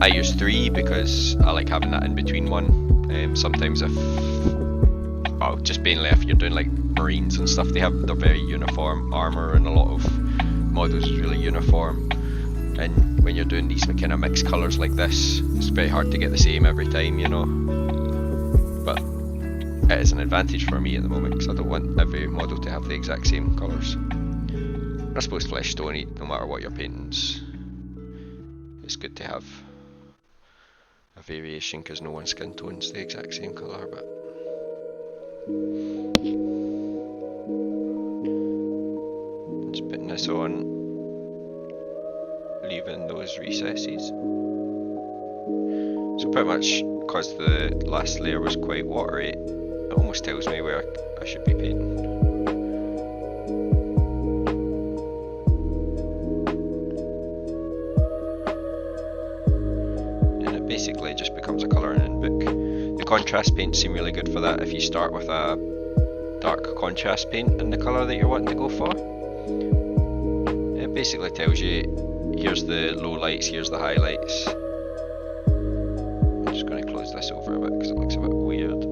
I use 3 because I like having that in between one. Sometimes just mainly if you're doing like Marines and stuff, they're very uniform armour, and a lot of models is really uniform. And when you're doing these kind of mixed colours like this, it's very hard to get the same every time, you know. But it is an advantage for me at the moment because I don't want every model to have the exact same colours. I suppose flesh tone, no matter what your paintings, it's good to have a variation because no one's skin tone's the exact same colour. But just putting this on, leaving those recesses. So pretty much because the last layer was quite watery, it almost tells me where I should be painting. Basically it just becomes a colouring in book. The contrast paints seem really good for that if you start with a dark contrast paint in the colour that you're wanting to go for. It basically tells you, here's the low lights, here's the highlights. I'm just going to close this over a bit because it looks a bit weird,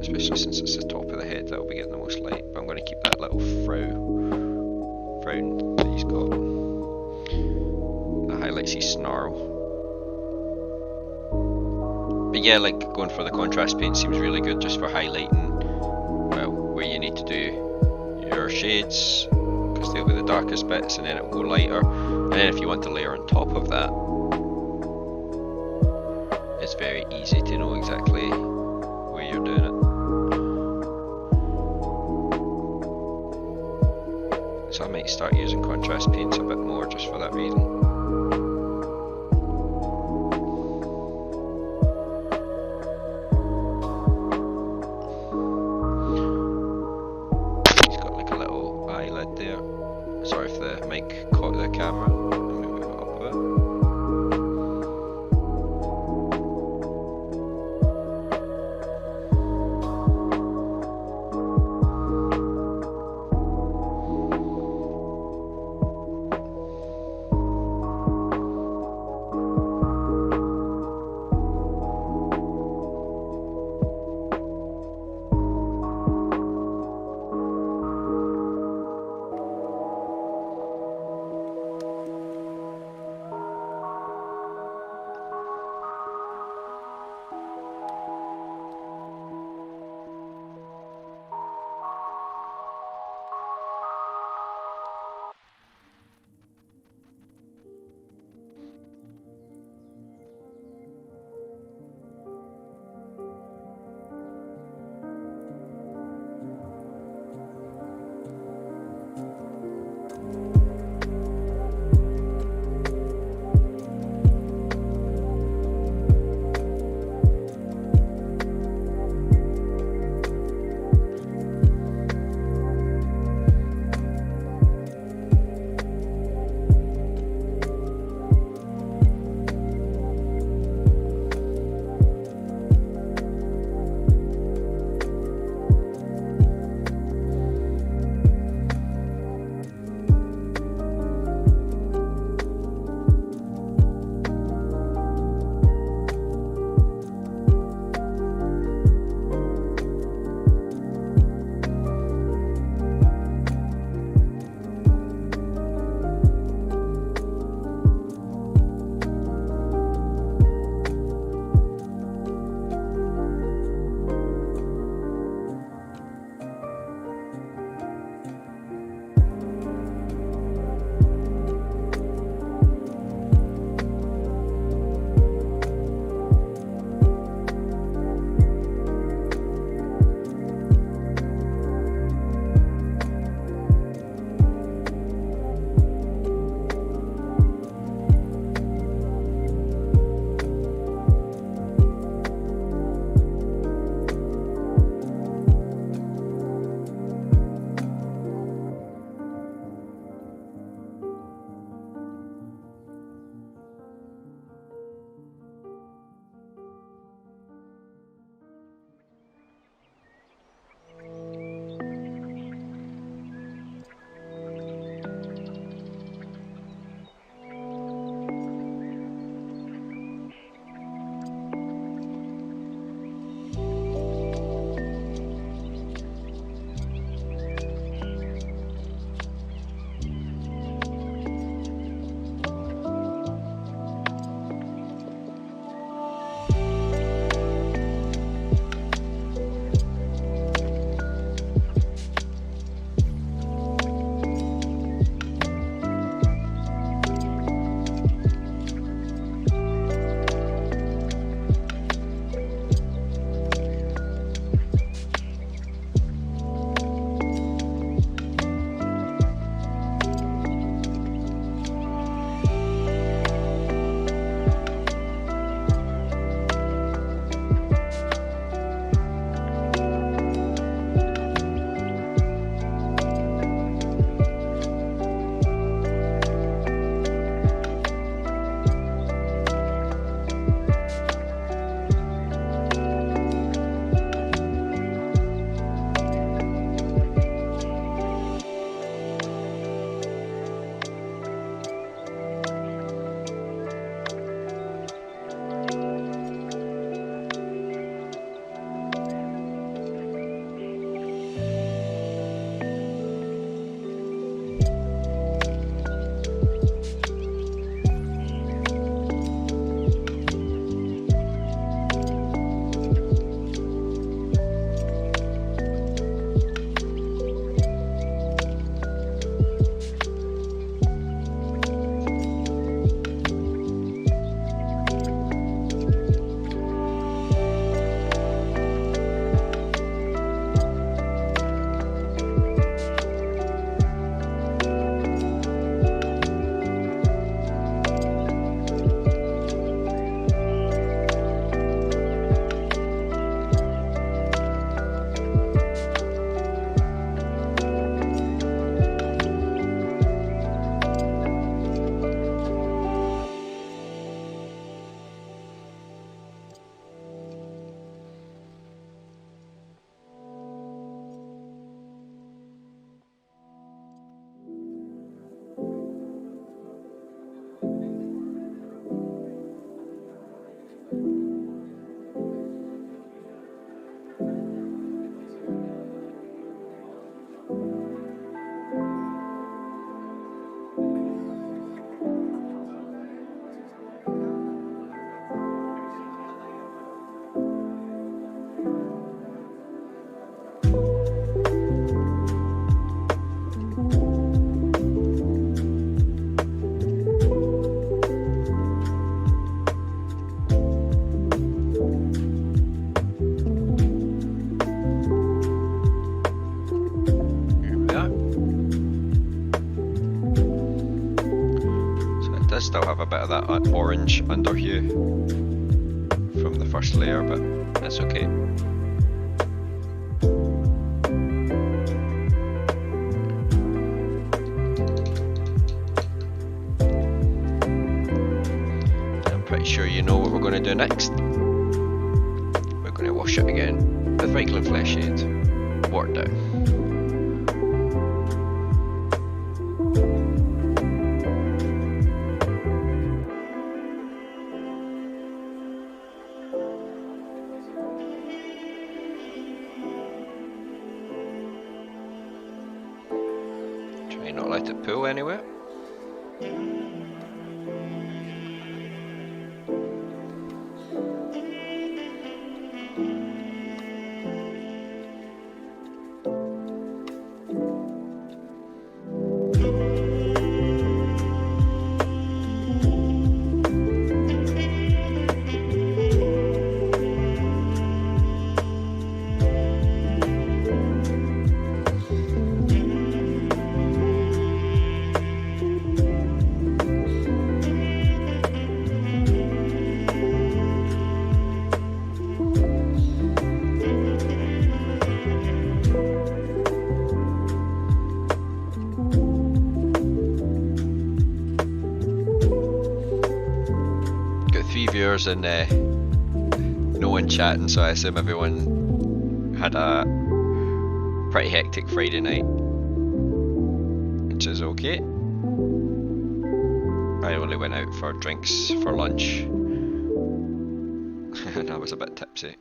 especially since it's the top of the head that'll be getting the most light, but I'm going to keep that little frown that he's got. That highlights his snarl. But yeah, like going for the contrast paint seems really good just for highlighting, well, where you need to do your shades, because they'll be the darkest bits, and then it'll go lighter. And then if you want to layer on top of that, it's very easy to know exactly where you're doing it. So I might start using contrast paints a bit more just for that reason. Sorry if the mic caught the camera. Let me move it up a bit. does still have a bit of that orange under hue from the first layer, but that's okay. I'm pretty sure you know what we're going to do next. We're going to wash it again with Reikland Flesh Aid, watered down. Try not let it pull anywhere. Viewers and no one chatting, so I assume everyone had a pretty hectic Friday night, which is okay. I only went out for drinks for lunch and I was a bit tipsy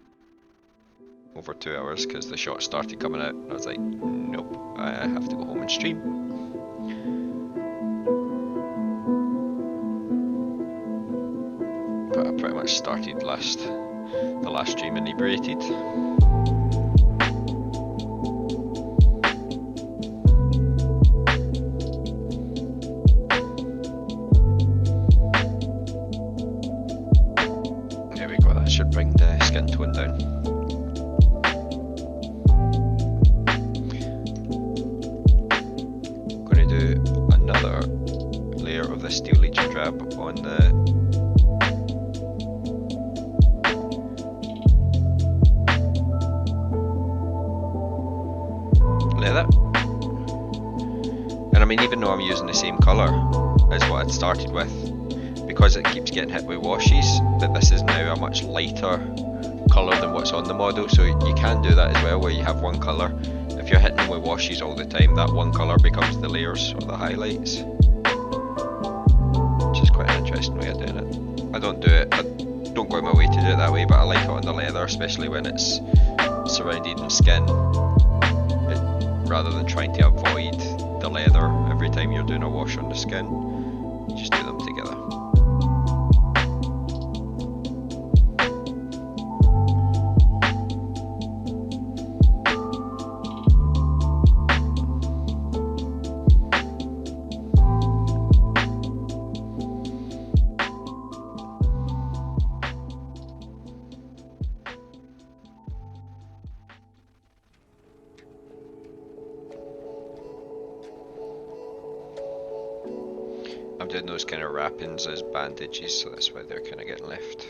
over 2 hours because the shots started coming out and I was like, nope, I have to go home and stream. But I pretty much started the last stream inebriated. There we go, that should bring the skin tone down. I'm going to do another layer of the Steel Legion drab on the leather. And I mean, even though I'm using the same colour as what I'd started with, because it keeps getting hit with washes, that this is now a much lighter colour than what's on the model, so you can do that as well, where you have one colour. If you're hitting them with washes all the time, that one colour becomes the layers or the highlights, which is quite an interesting way of doing it. I don't go out my way to do it that way, but I like it on the leather, especially when it's surrounded in skin, rather than trying to avoid the leather every time you're doing a wash on the skin. You just do them together. I'm doing those kind of wrappings as bandages, so that's why they're kind of getting left.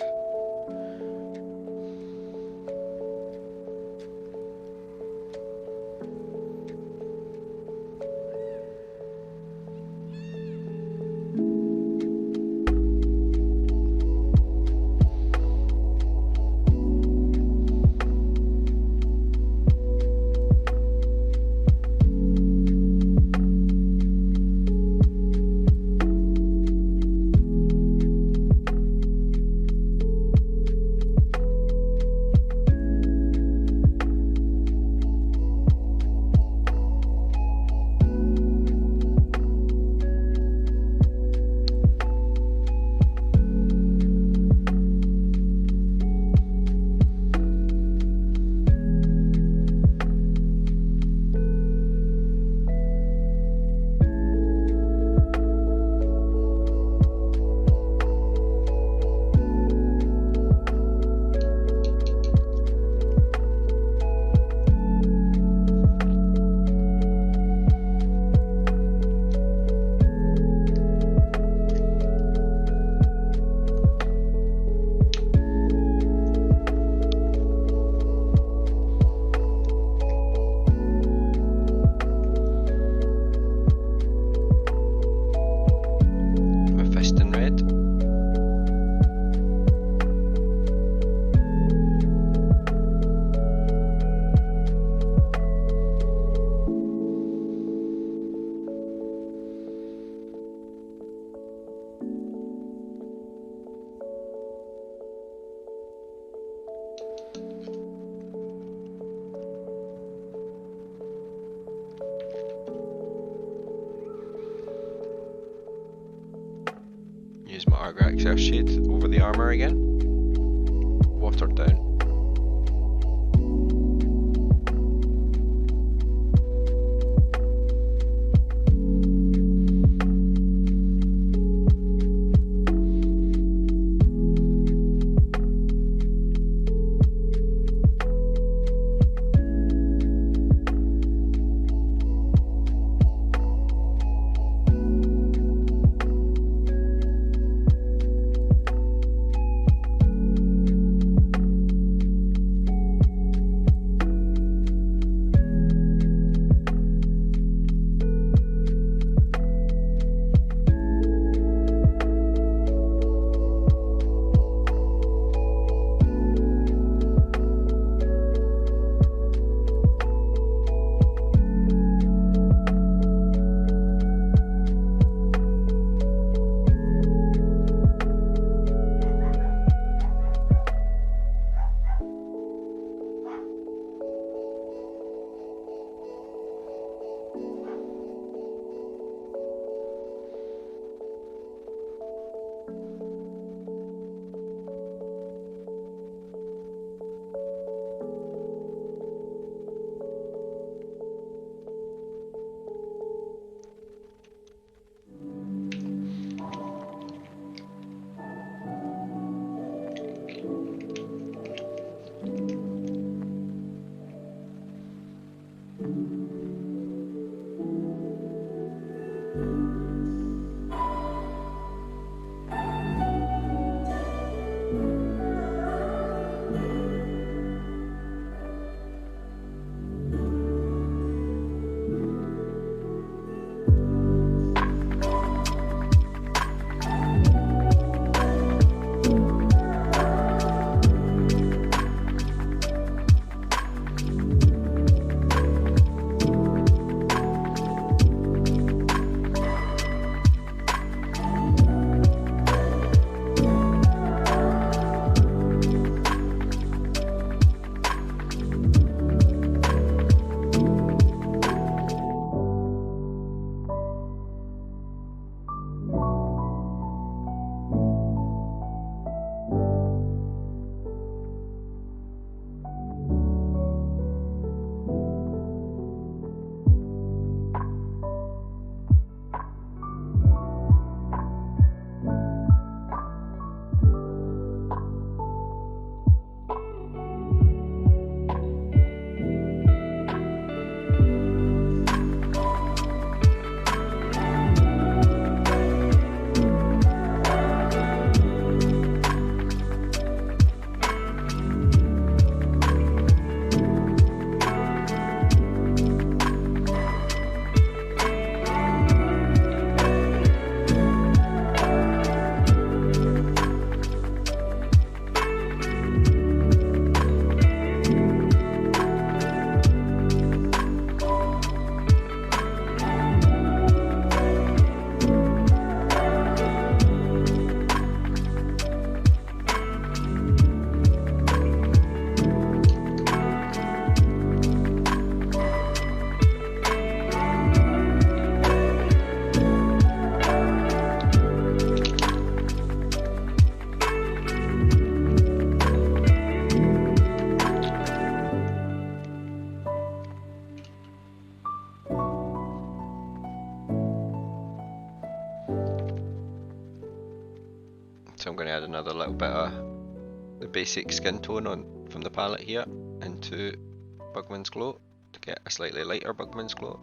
Use my Argra XL shade over the armour again. Watered down. So I'm going to add another little bit of the basic skin tone on from the palette here into Bugman's Glow to get a slightly lighter Bugman's Glow.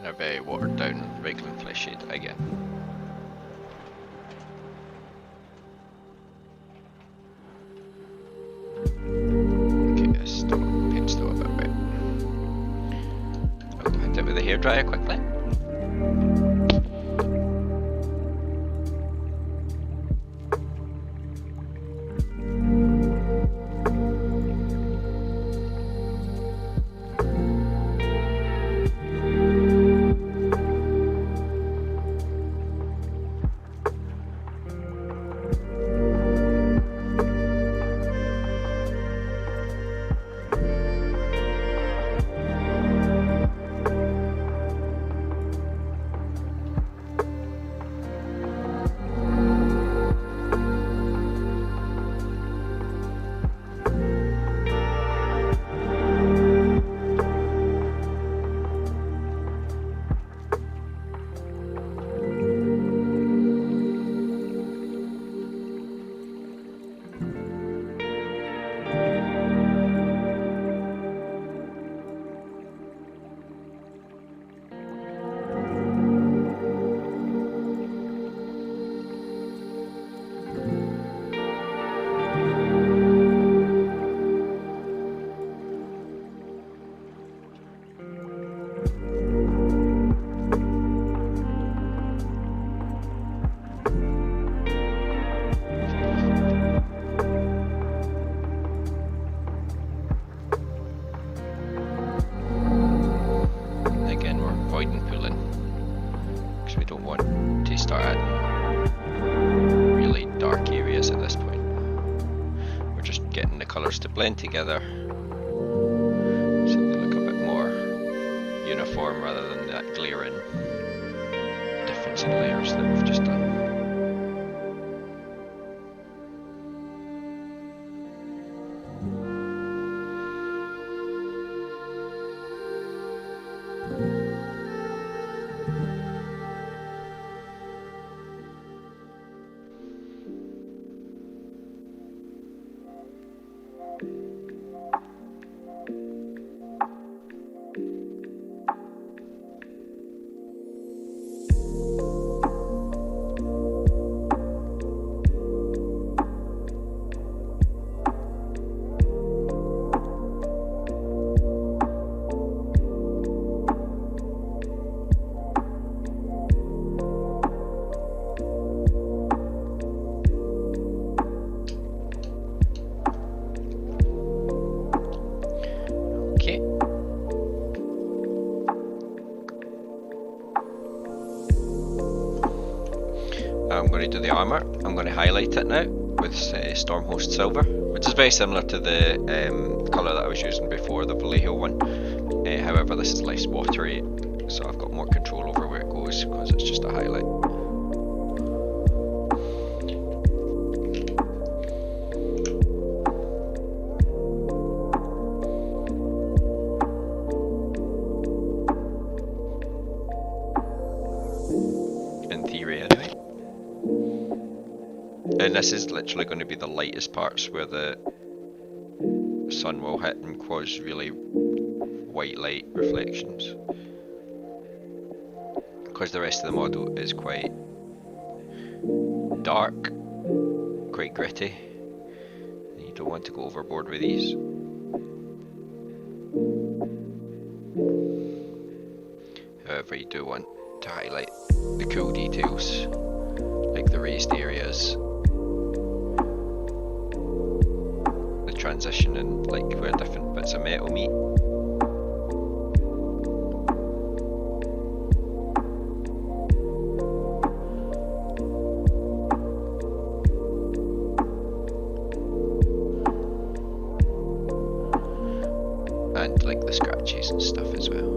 A very watered down Reikland flesh shade again. Okay, paint's still a bit wet. I'll hit it with a hairdryer quickly. To blend together so they look a bit more uniform rather than that glaring different difference in layers that we've just done. I'm going to do the armour. I'm going to highlight it now with Stormhost Silver, which is very similar to the colour that I was using before, the Vallejo one. However, this is less watery, so I've got more control over where it goes because it's just a highlight. In theory, anyway. And this is literally going to be the lightest parts where the sun will hit and cause really white light reflections. Because the rest of the model is quite dark, quite gritty. And you don't want to go overboard with these. However, you do want to highlight the cool details, like the raised areas, the transition and like where different bits of metal meet. And like the scratches and stuff as well.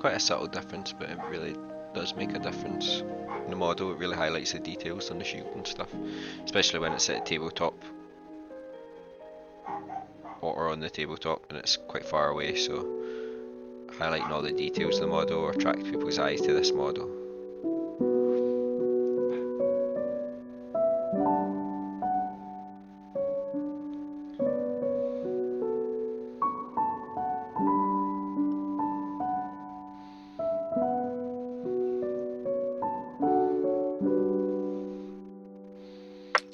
quite a subtle difference, but it really does make a difference in the model. It really highlights the details on the shield and stuff, especially when it's at tabletop or on the tabletop and it's quite far away, so highlighting all the details of the model will attract people's eyes to this model.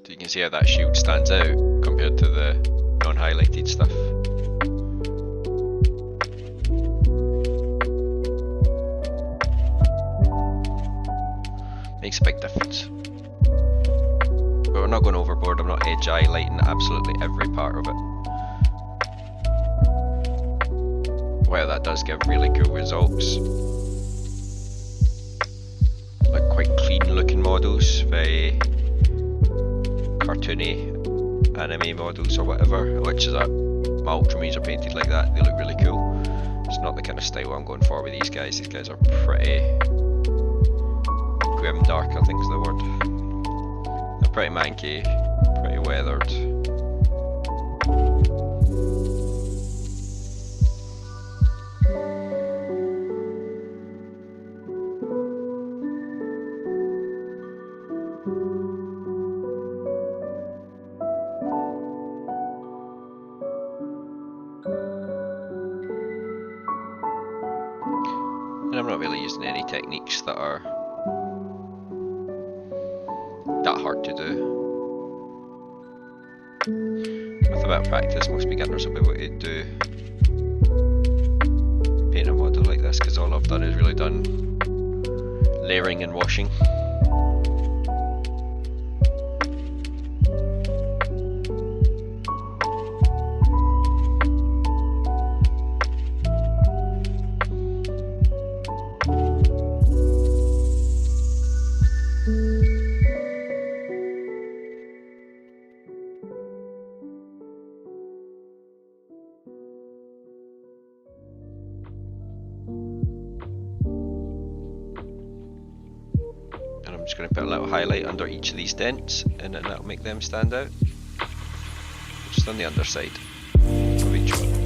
So you can see how that shield stands out compared to the non-highlighted stuff. Makes a big difference. But we're not going overboard. I'm not edge highlighting absolutely every part of it. While that does give really cool results, like quite clean looking models, very cartoony anime models or whatever, which is that my Ultramarines are painted like that. They look really cool. It's not the kind of style I'm going for with these guys. These guys are pretty grim dark, I think is the word. They're pretty manky, pretty weathered. And I'm not really using any techniques that are that hard to do. With a bit of practice, most beginners will be able to do paint a model like this, because all I've done is really done layering and washing. And I'm just going to put a little highlight under each of these dents, and then that'll make them stand out. Just on the underside of each one.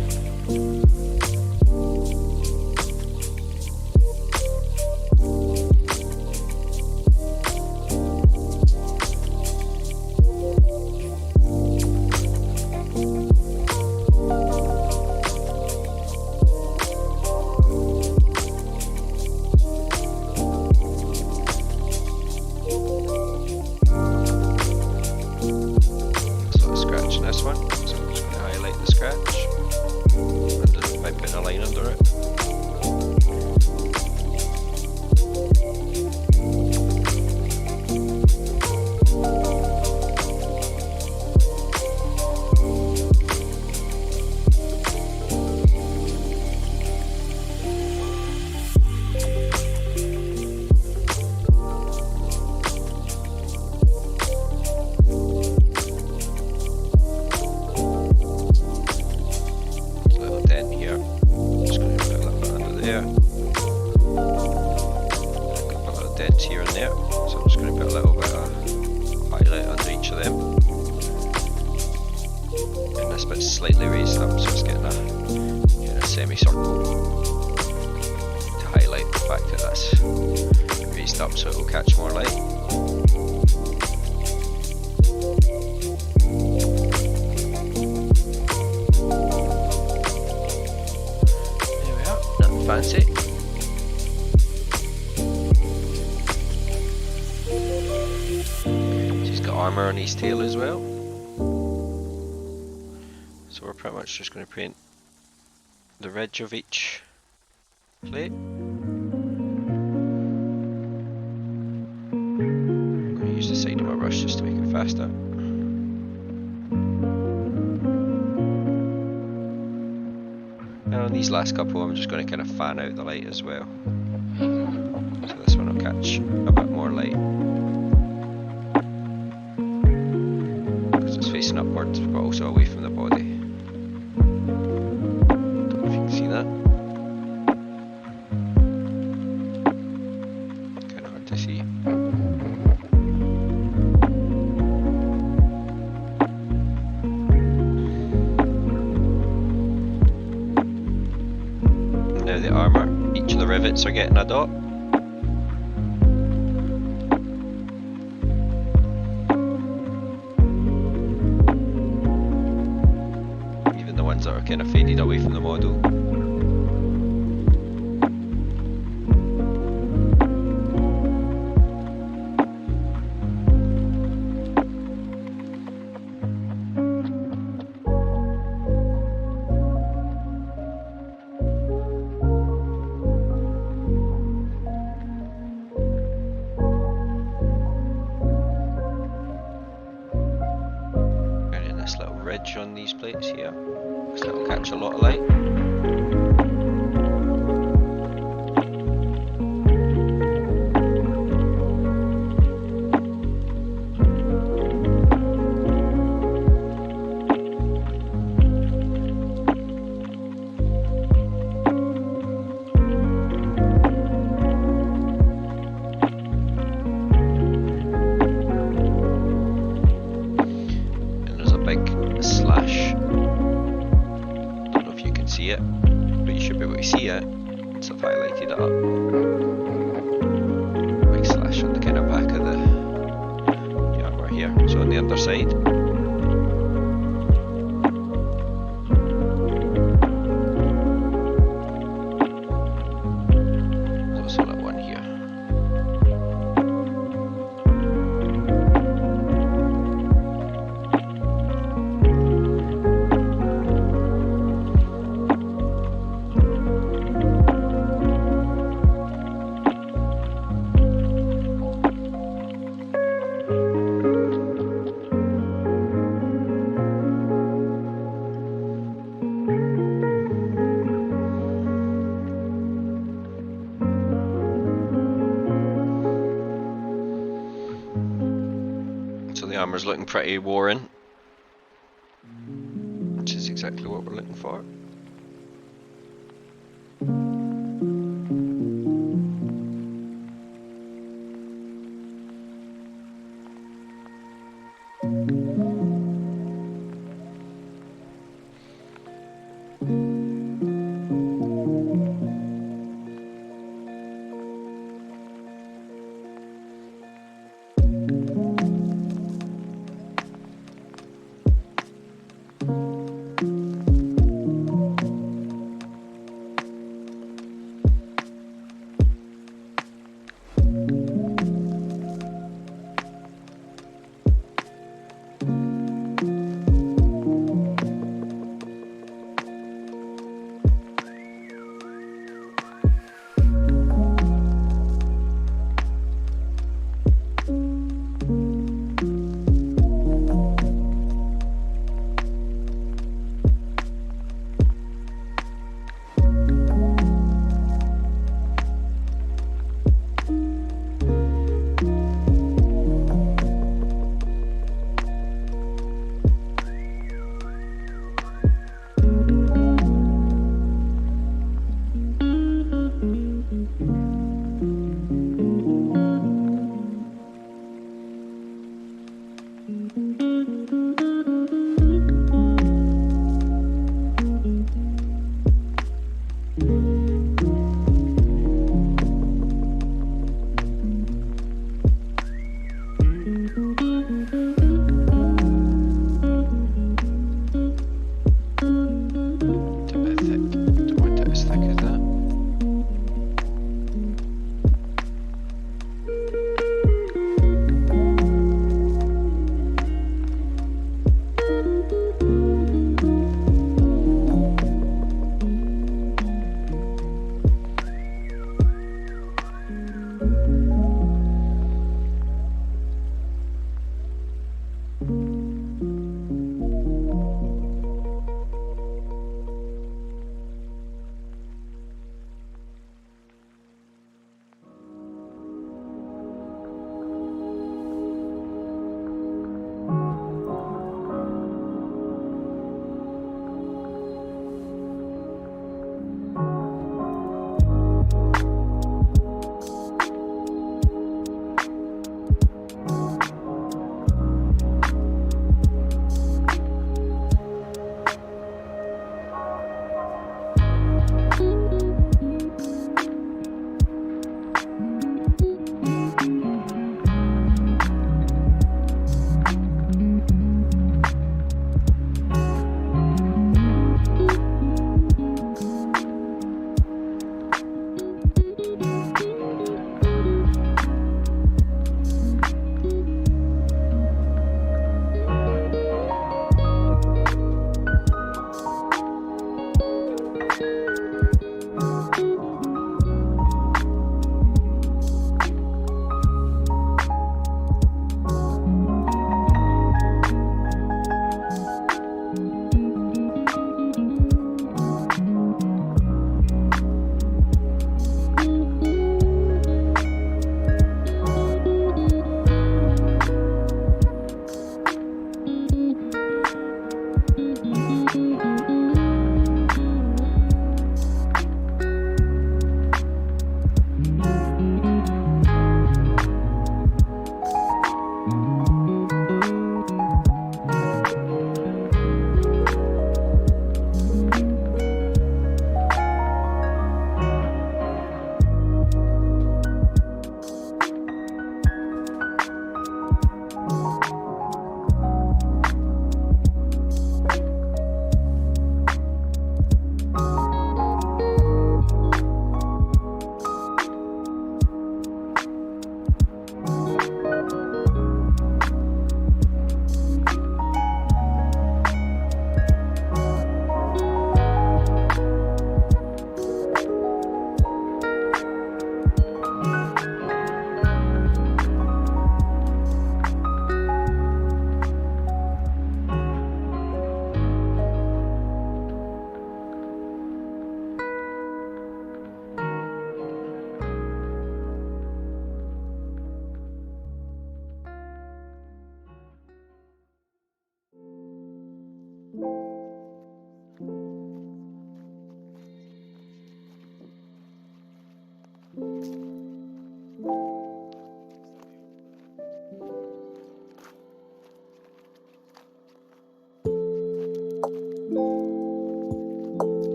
Slightly raised up, so it's getting a semicircle to highlight the fact that that's raised up so it will catch more light. There we are, nothing fancy. So he's got armour on his tail as well. So we're pretty much just going to paint the ridge of each plate. I'm going to use the side of my brush just to make it faster. And on these last couple I'm just going to kind of fan out the light as well. So this one will catch a bit more light, because it's facing upwards but also away from the body. See that? Each of the rivets are getting a dot. Even the ones that are kind of faded away from the model. This little ridge on these plates here, because that'll catch a lot of light. Armour's looking pretty worn, which is exactly what we're looking for.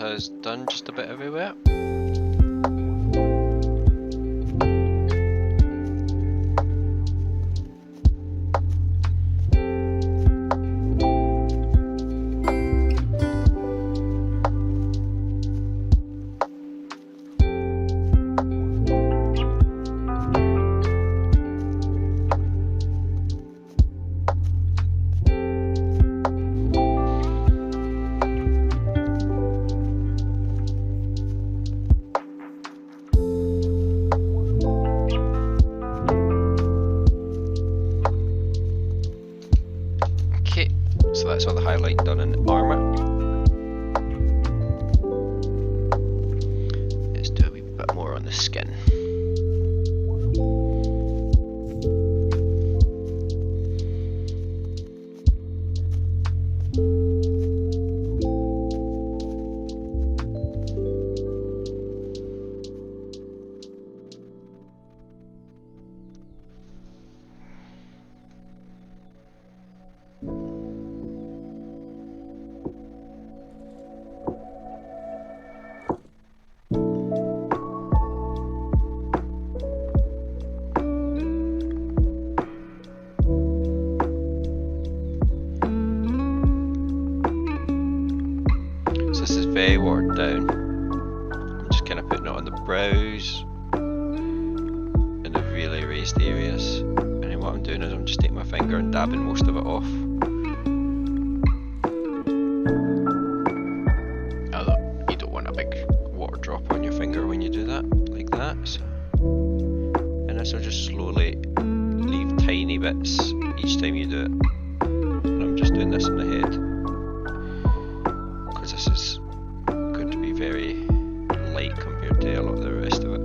Has done just a bit everywhere. So that's all the highlighting done in armour. Let's do a wee bit more on the skin. This is very watered down. I'm just kind of putting it on the brows in the really raised areas, and then what I'm doing is I'm just taking my finger and dabbing most of it off. Although you don't want a big water drop on your finger when you do that, like that. So. And this will just slowly leave tiny bits each time you do it. And I'm just doing this in the head. This is going to be very light compared to a lot of the rest of it.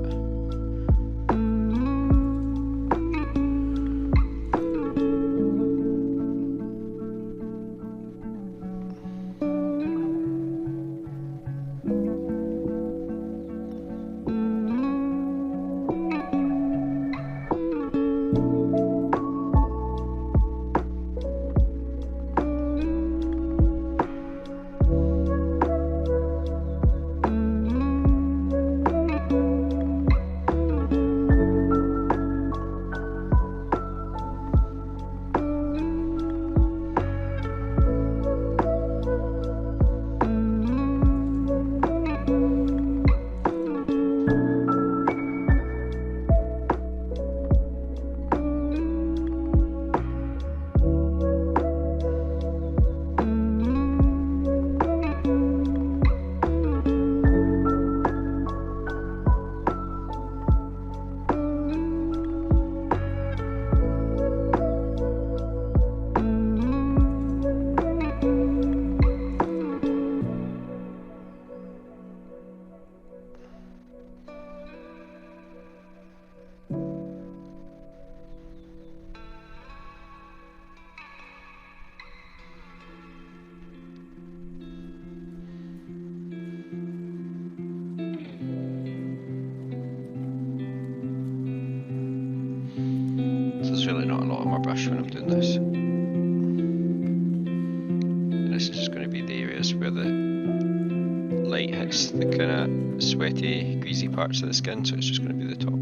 sweaty, greasy parts of the skin, so it's just going to be the top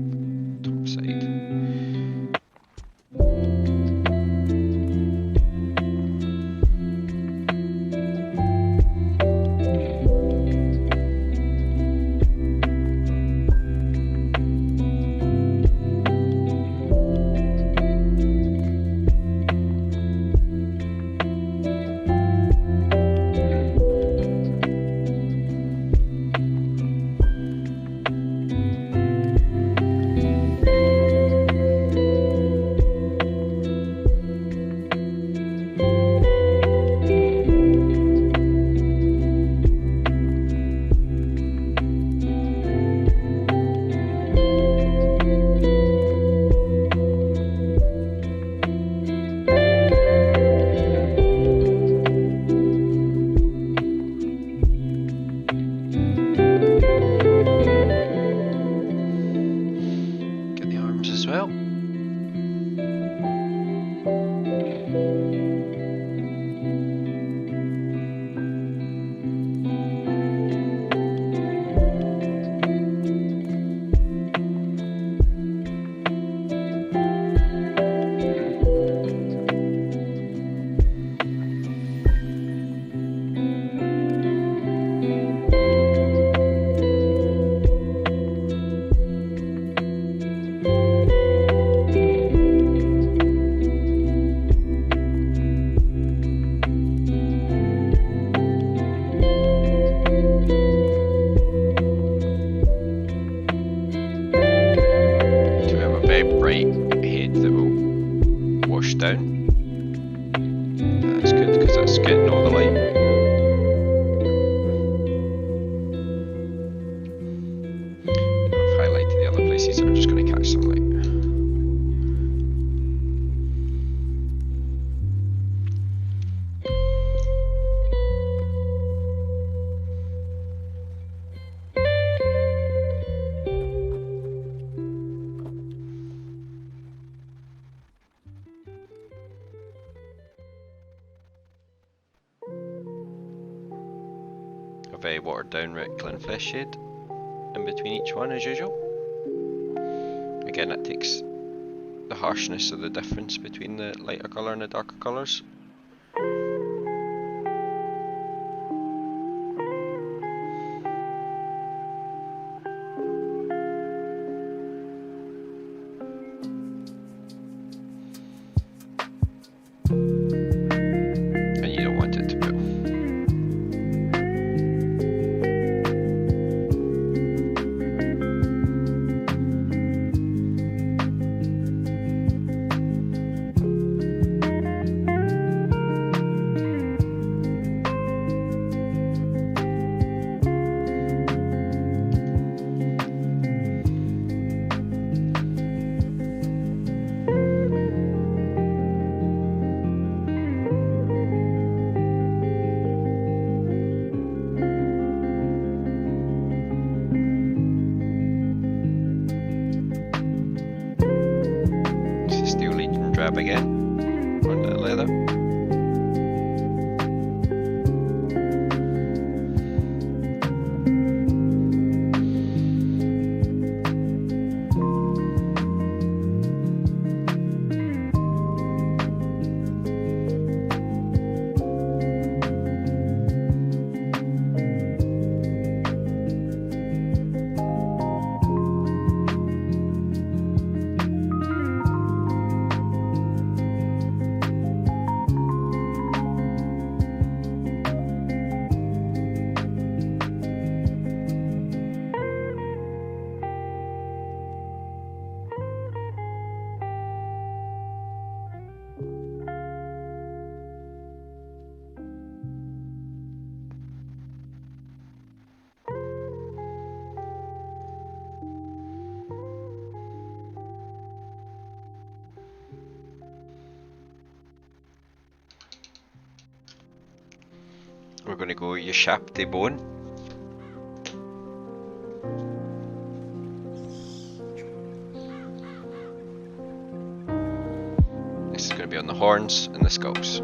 side. Down. That's good because that's getting all the light. I've highlighted the other places that are just going to catch some light. A very watered down Recklin flesh shade in between each one as usual. Again, that takes the harshness of the difference between the lighter colour and the darker colours. And you don't want it to pull. Drab again on the leather. We're going to go Yashap de Bone. This is going to be on the horns and the skulls.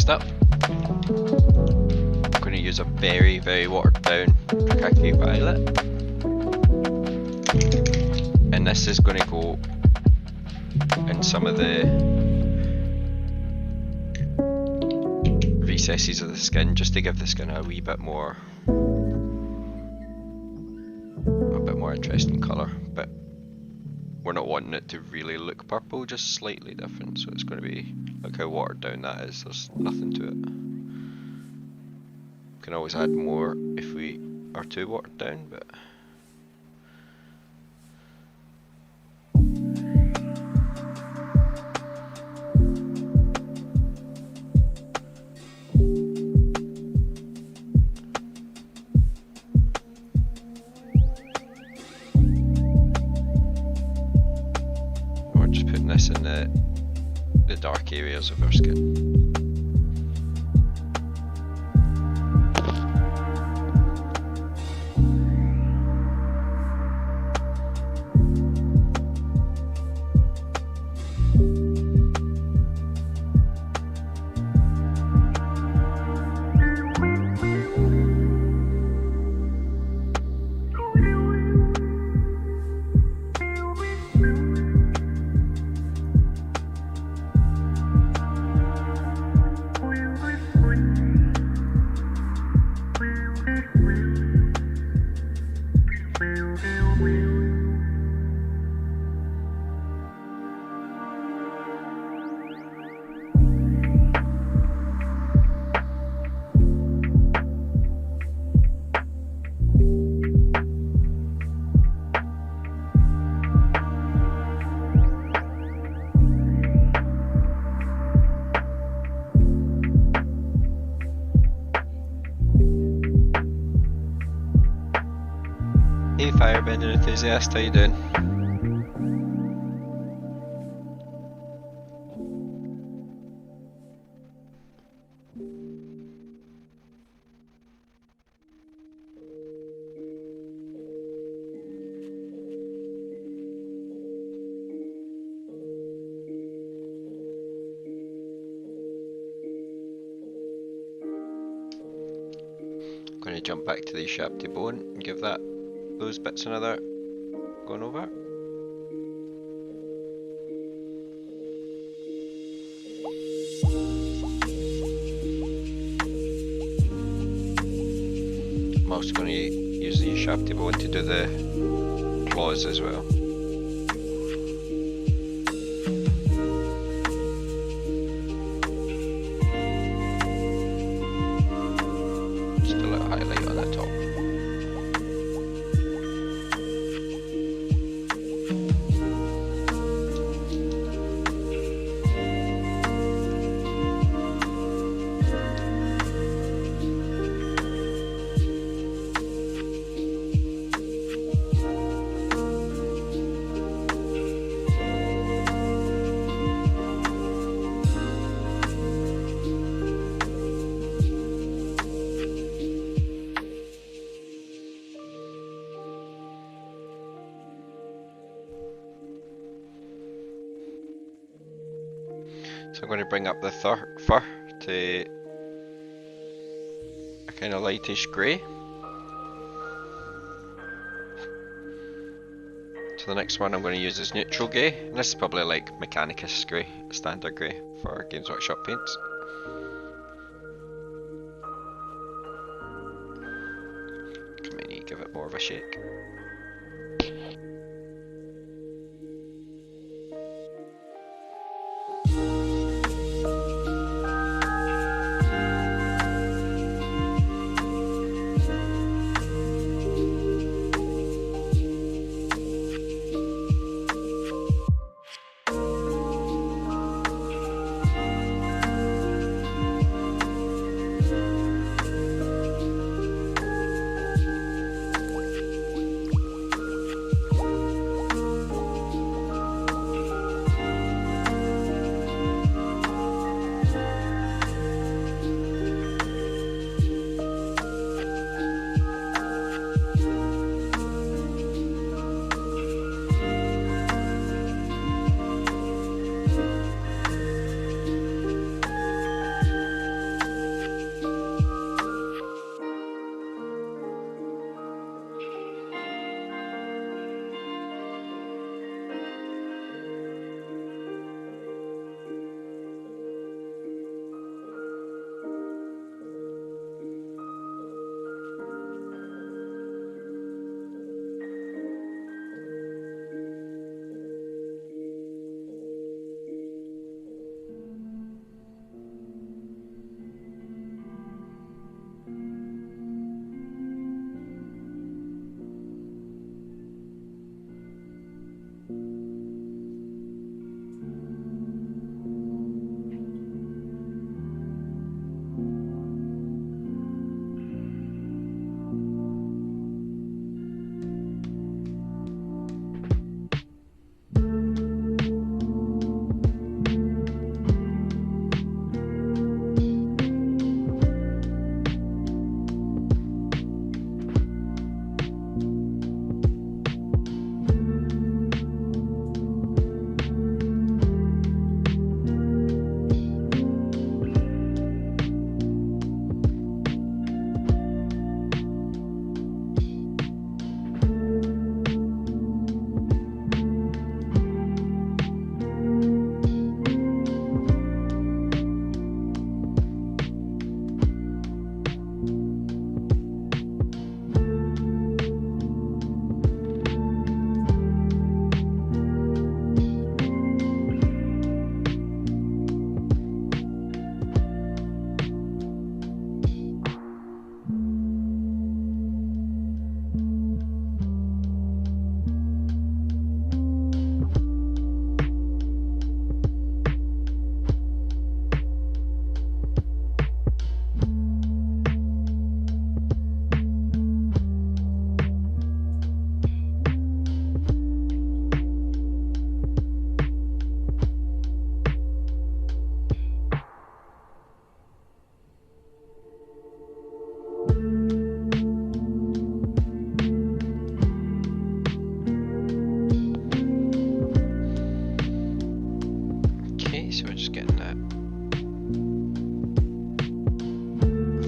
Next up, I'm going to use a very, very watered down khaki violet. And this is going to go in some of the recesses of the skin, just to give the skin a bit more interesting colour. But we're not wanting it to really look purple, just slightly different. So it's going to be, look how watered down that is. There's nothing to it. We can always add more if we are too watered down, but we're just putting this in the dark areas of our skin. Hey Firebender enthusiast, how you doing? I'm going to jump back to the Sharpty Bone and give those bits another going over. I'm also going to use the Sharpty Bone to do the claws as well. Just a little highlight on the top. So I'm going to bring up the fur to a kind of lightish grey. So the next one I'm going to use is neutral grey, and this is probably like Mechanicus grey, standard grey for Games Workshop paints. Come in, give it more of a shake.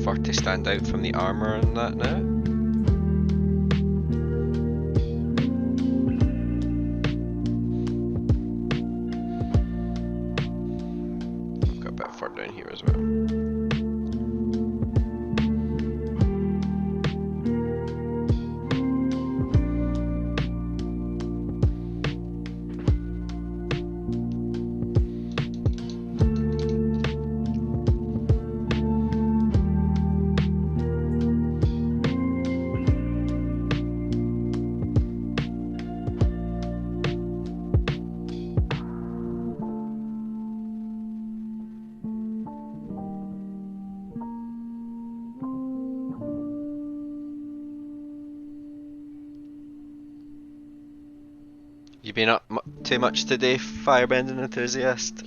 prefer to stand out from the armour and that now. I've got a bit further down here as well. You been up too much today, firebending enthusiast?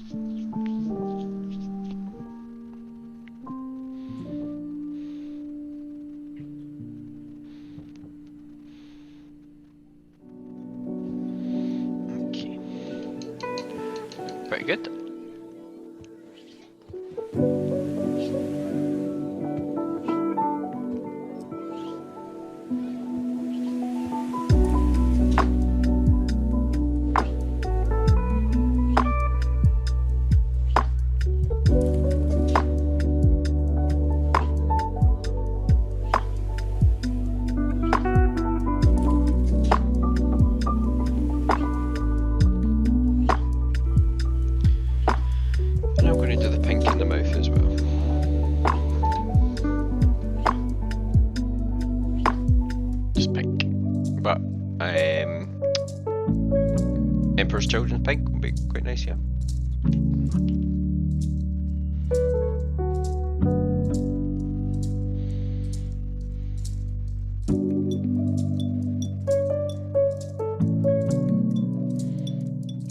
Okay. Pretty good. Emperor's Children's pink would be quite nice, yeah.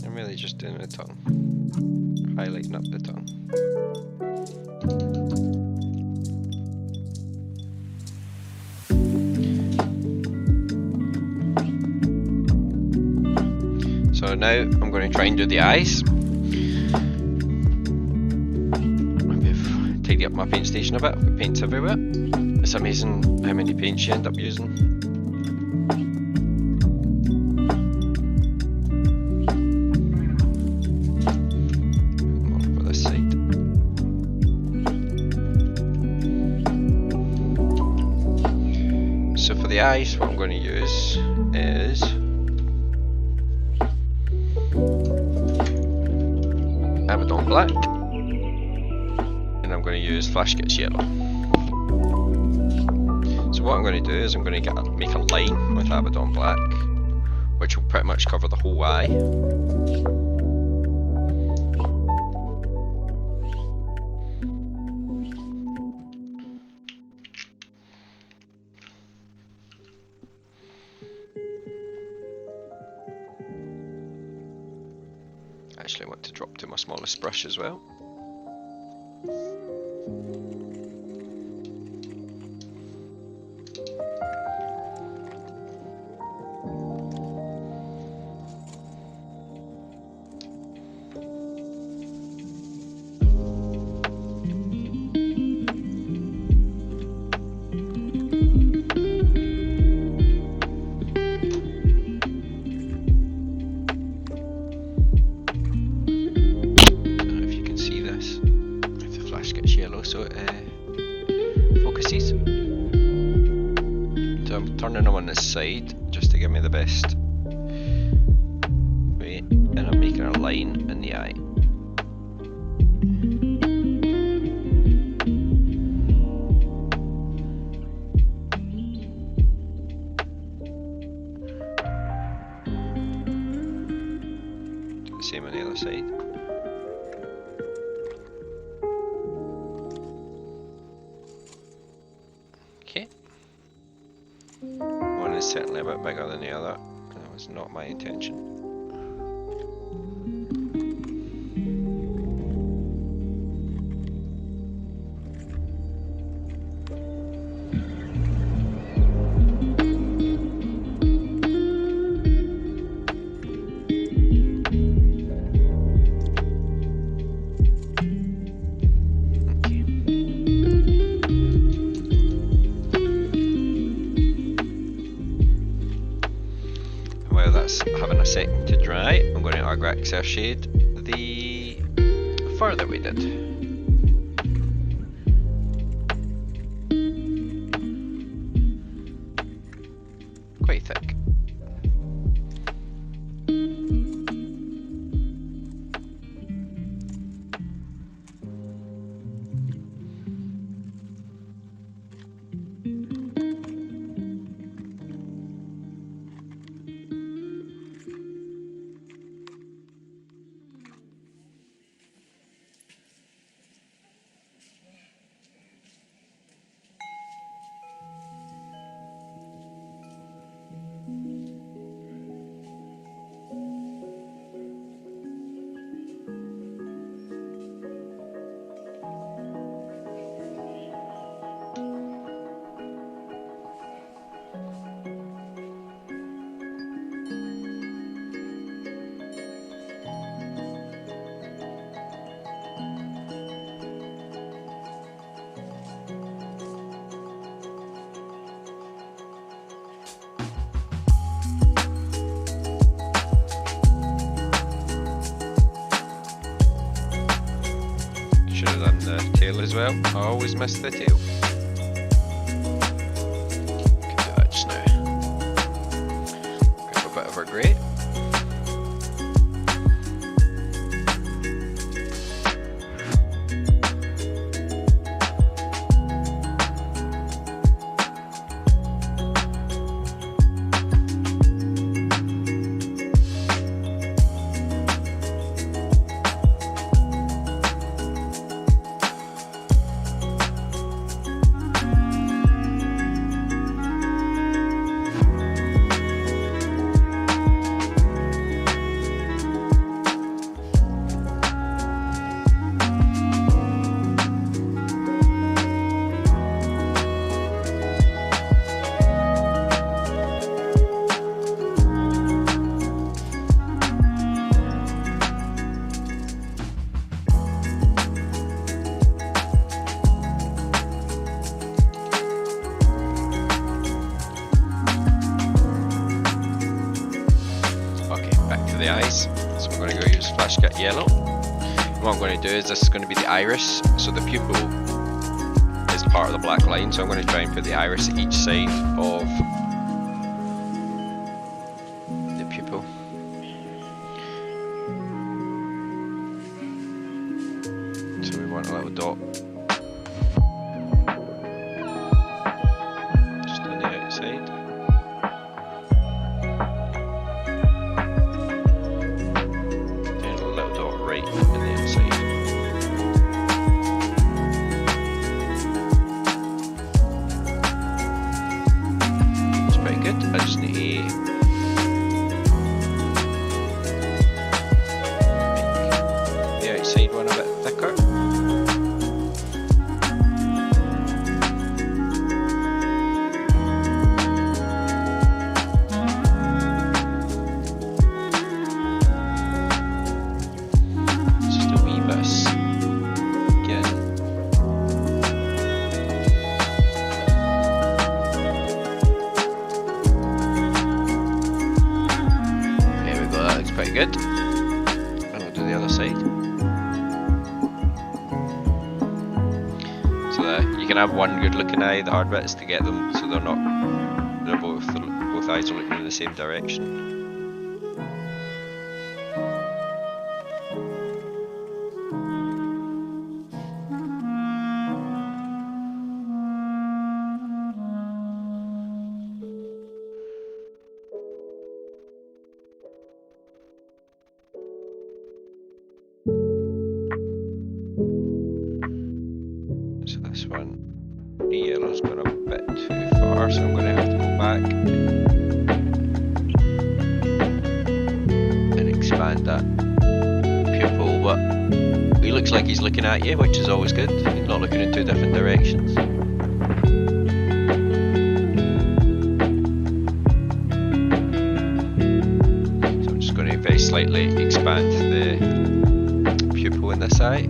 I'm really just doing the tongue, highlighting up the tongue. So now I'm going to try and do the eyes. Maybe I've tidied up my paint station a bit. I've got paints everywhere. It's amazing how many paints you end up using. More for this side. So for the eyes, what I'm going to use is Abaddon Black, and I'm going to use Flash Gets Yellow. So what I'm going to do is I'm going to make a line with Abaddon Black, which will pretty much cover the whole eye. Actually, I want to drop to my smallest brush as well. So it focuses. So I'm turning them on this side just to give me the best way, and I'm making a line in the eye. Do the same on the other side. One is certainly a bit bigger than the other. That was not my intention. second to dry. I'm going to Argraxer shade the fur that we did. Quite thick. Should have done the tail as well. I always miss the tail. Can do that just now. Grab a bit of our grey. The eyes, so I'm going to go use Flash Cut Yellow. And what I'm going to do is this is going to be the iris, so the pupil is part of the black line, so I'm going to try and put the iris at each side of the pupil. So we want a little dot just on the outside. Right on the inside. It's pretty good. I just need to make the outside one a bit thicker. Pretty good. And we'll do the other side. So that you can have one good looking eye. The hard bit is to get them so they're both eyes are looking in the same direction. So this one, the yellow's gone a bit too far, so I'm going to have to go back and expand that pupil, but he looks like he's looking at you, which is always good. He's not looking in two different directions. So I'm just going to very slightly expand the pupil in this eye.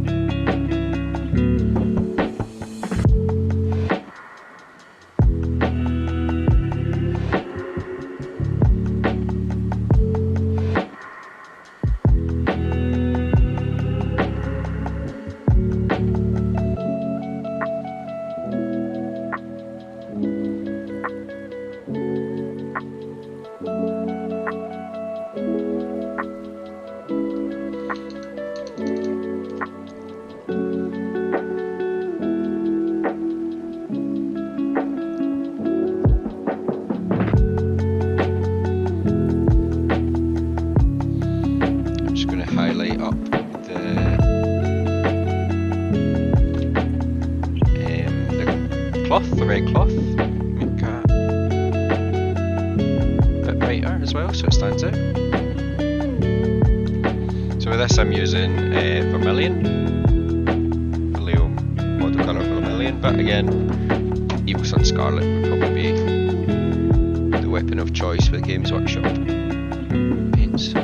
cloth, the red cloth, make a bit brighter as well so it stands out. So with this I'm using vermilion, Vallejo model colour vermilion, but again, Evil Sun Scarlet would probably be the weapon of choice with Games Workshop paints.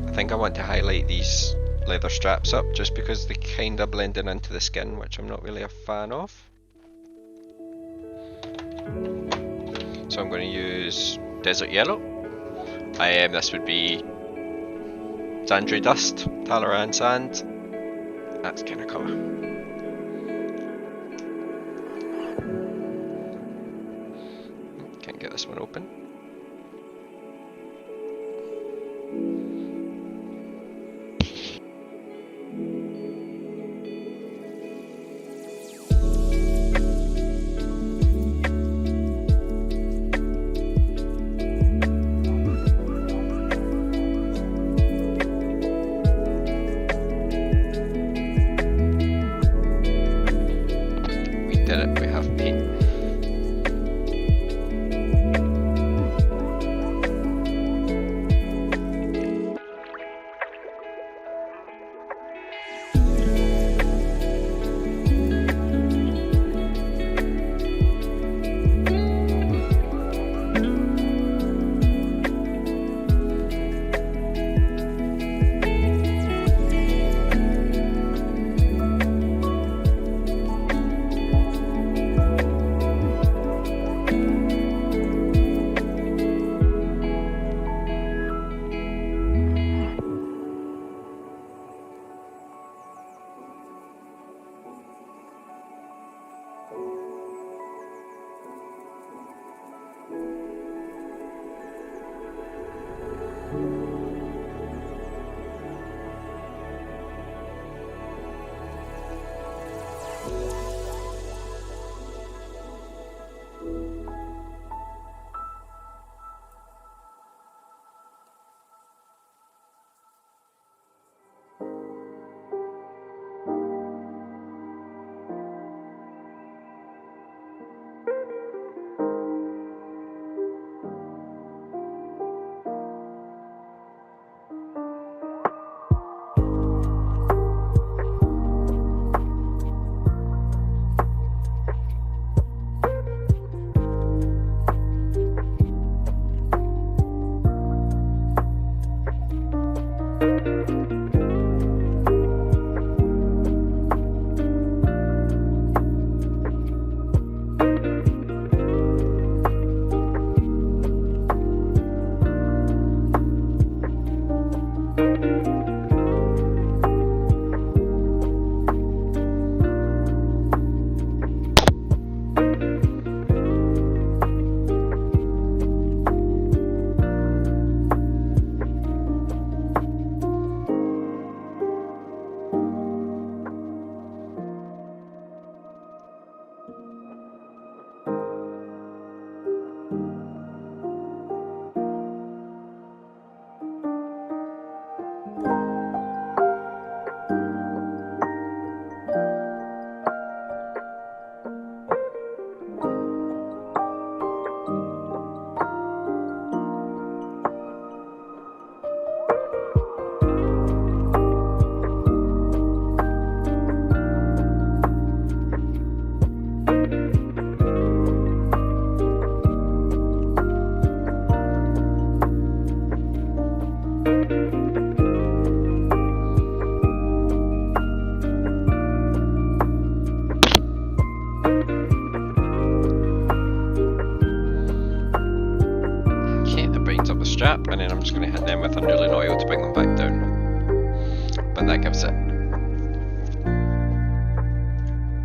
I think I want to highlight these leather straps up just because they kind of blend into the skin, which I'm not really a fan of. So I'm going to use Desert Yellow. This would be Sandry Dust, Talaran Sand, that kind of colour. Can't get this one open. We have paint. Strap, and then I'm just going to hit them with undulant oil to bring them back down. But that gives it,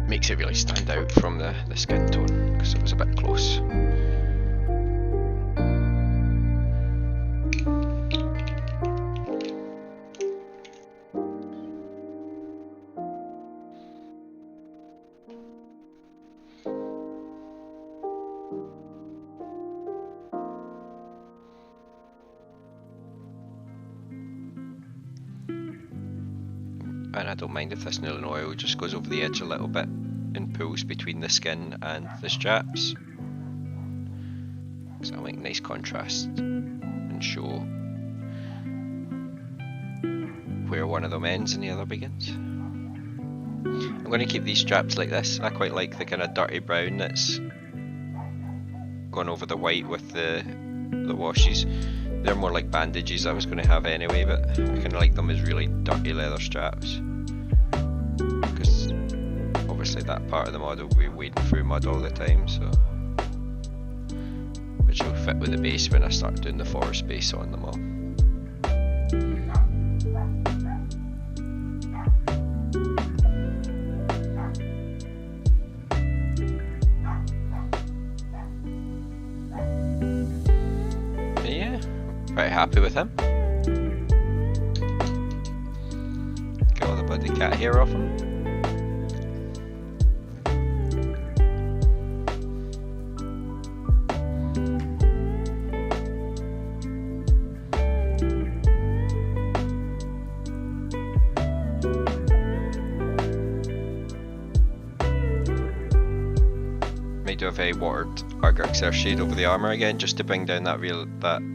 makes it really stand out from the skin tone because it was a bit close. And I don't mind if this Nuln oil just goes over the edge a little bit and pulls between the skin and the straps. So I'll make nice contrast and show where one of them ends and the other begins. I'm going to keep these straps like this. I quite like the kind of dirty brown that's gone over the white with the washes. They're more like bandages I was going to have anyway, but I kind of like them as really dirty leather straps. Because obviously that part of the model will be wading through mud all the time, so which will fit with the base when I start doing the forest base on them all. Pretty happy with him. Get all the bloody cat hair off him. Might do a very watered Argyrx's shade over the armour again, just to bring down that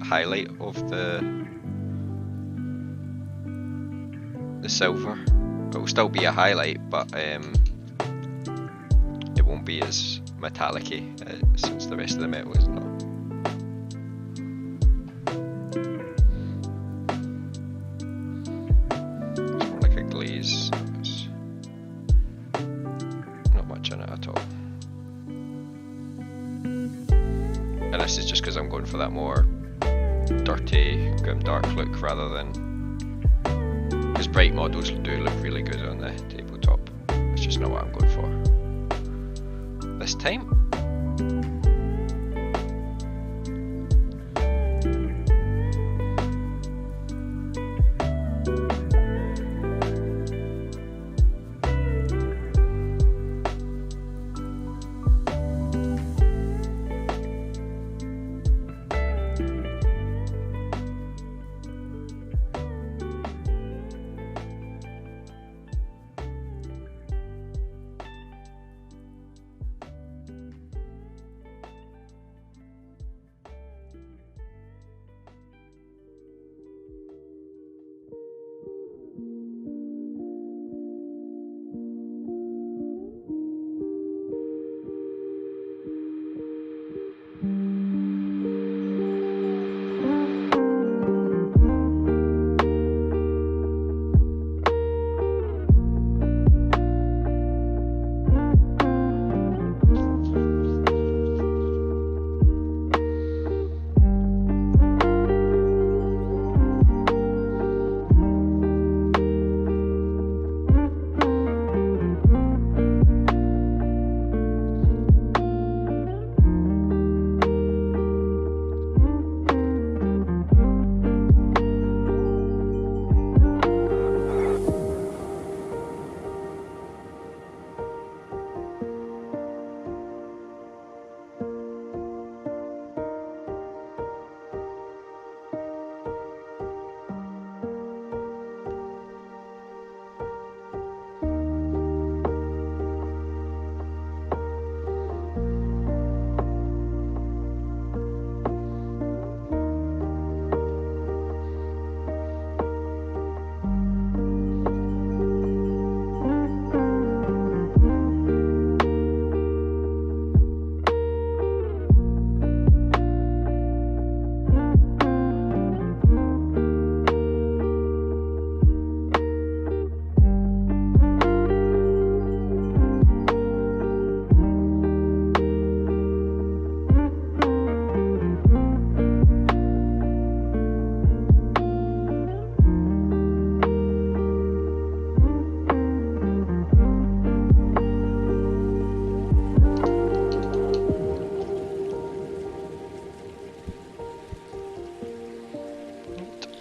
highlight of the silver. It will still be a highlight, but it won't be as metallic-y since the rest of the metal is not. It's more like a glaze. It's not much in it at all. And this is just because I'm going for that more dirty, grim dark look rather than... because bright models do look really good on the tabletop. It's just not what I'm going for this time.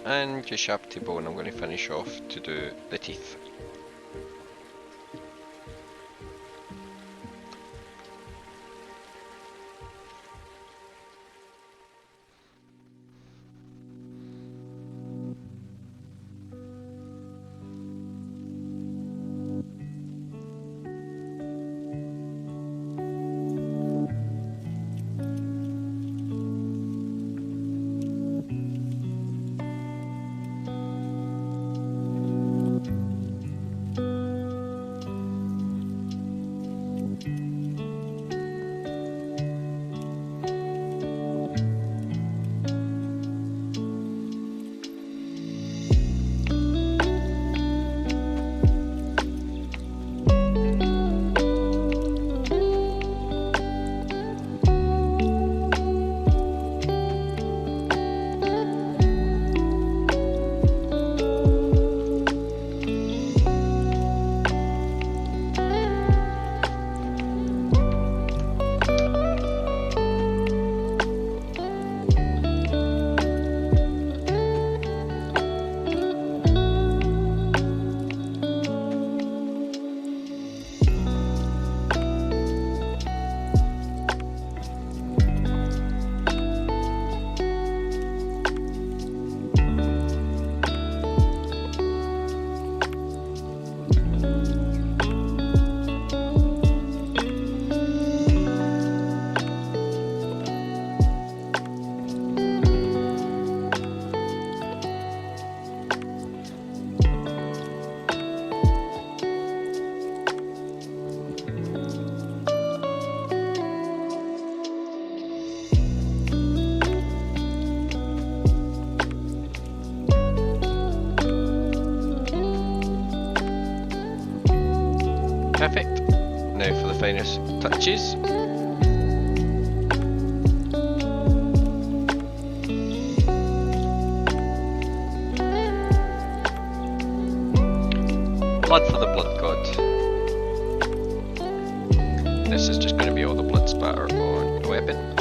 And just sharp to bone, I'm going to finish off to do the teeth. finest touches. Blood for the blood god. This is just going to be all the blood spatter on the weapon.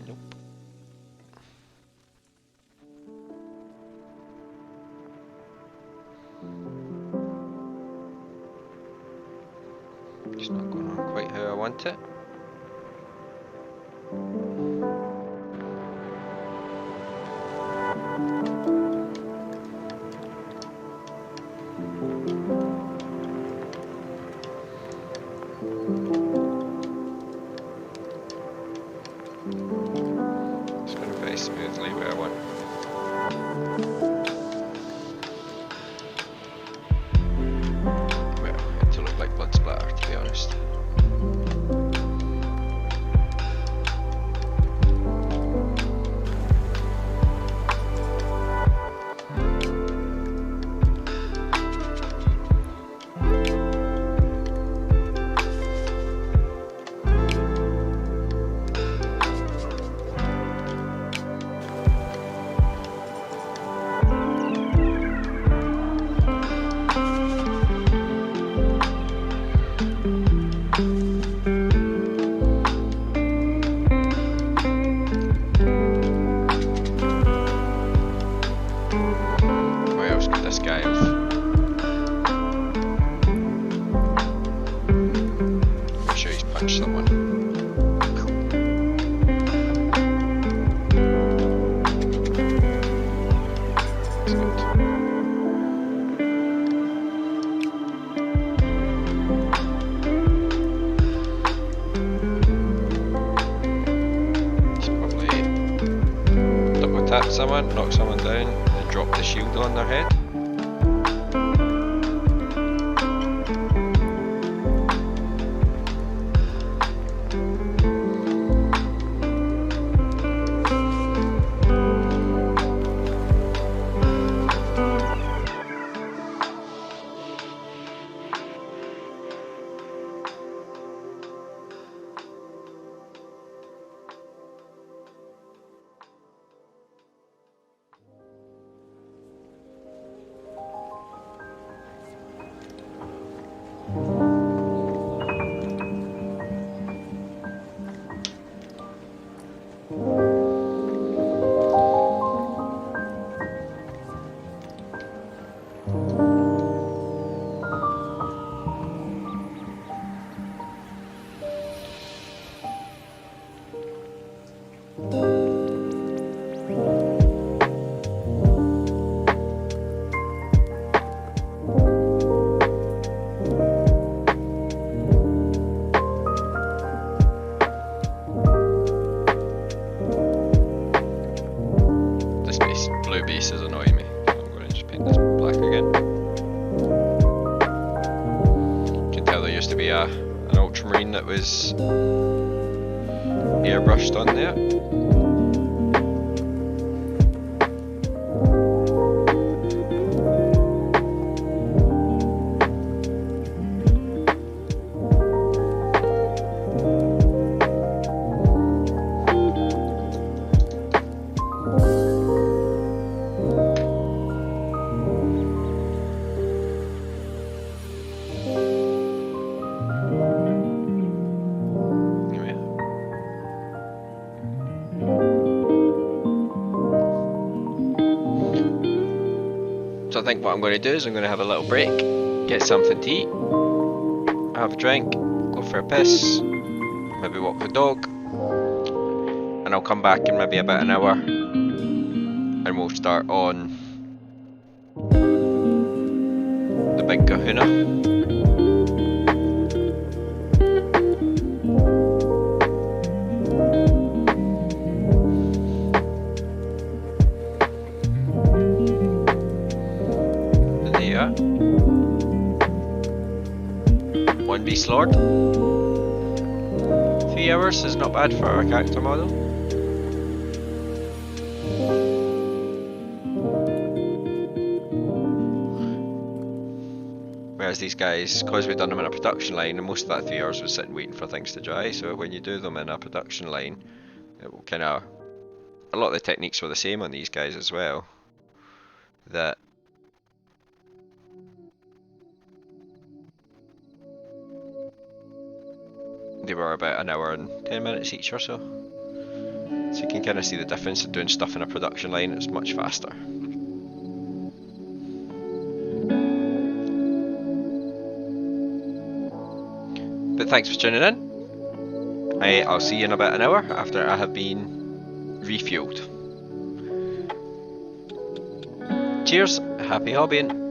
Nope. It's not going on quite how I want it. It's going very smoothly where I want. Well, it to look like blood splatter, to be honest. Where else could this guy have? I'm sure he's punched someone. Tap someone, knock someone down, and drop the shield on their head. Blue base is annoying me, so I'm going to just paint this black again. You can tell there used to be an ultramarine that was airbrushed on there. So I think what I'm going to do is I'm going to have a little break, get something to eat, have a drink, go for a piss, maybe walk the dog, and I'll come back in maybe about an hour and we'll start on the big kahuna. One Beast Lord. 3 hours is not bad for our character model. Whereas these guys, because we've done them in a production line, and most of that 3 hours was sitting waiting for things to dry, so when you do them in a production line, it will kind of... A lot of the techniques were the same on these guys as well. That... They were about an hour and 10 minutes each or so. So you can kind of see the difference of doing stuff in a production line, it's much faster. But thanks for tuning in. I'll see you in about an hour after I have been refueled. Cheers, happy hobbying.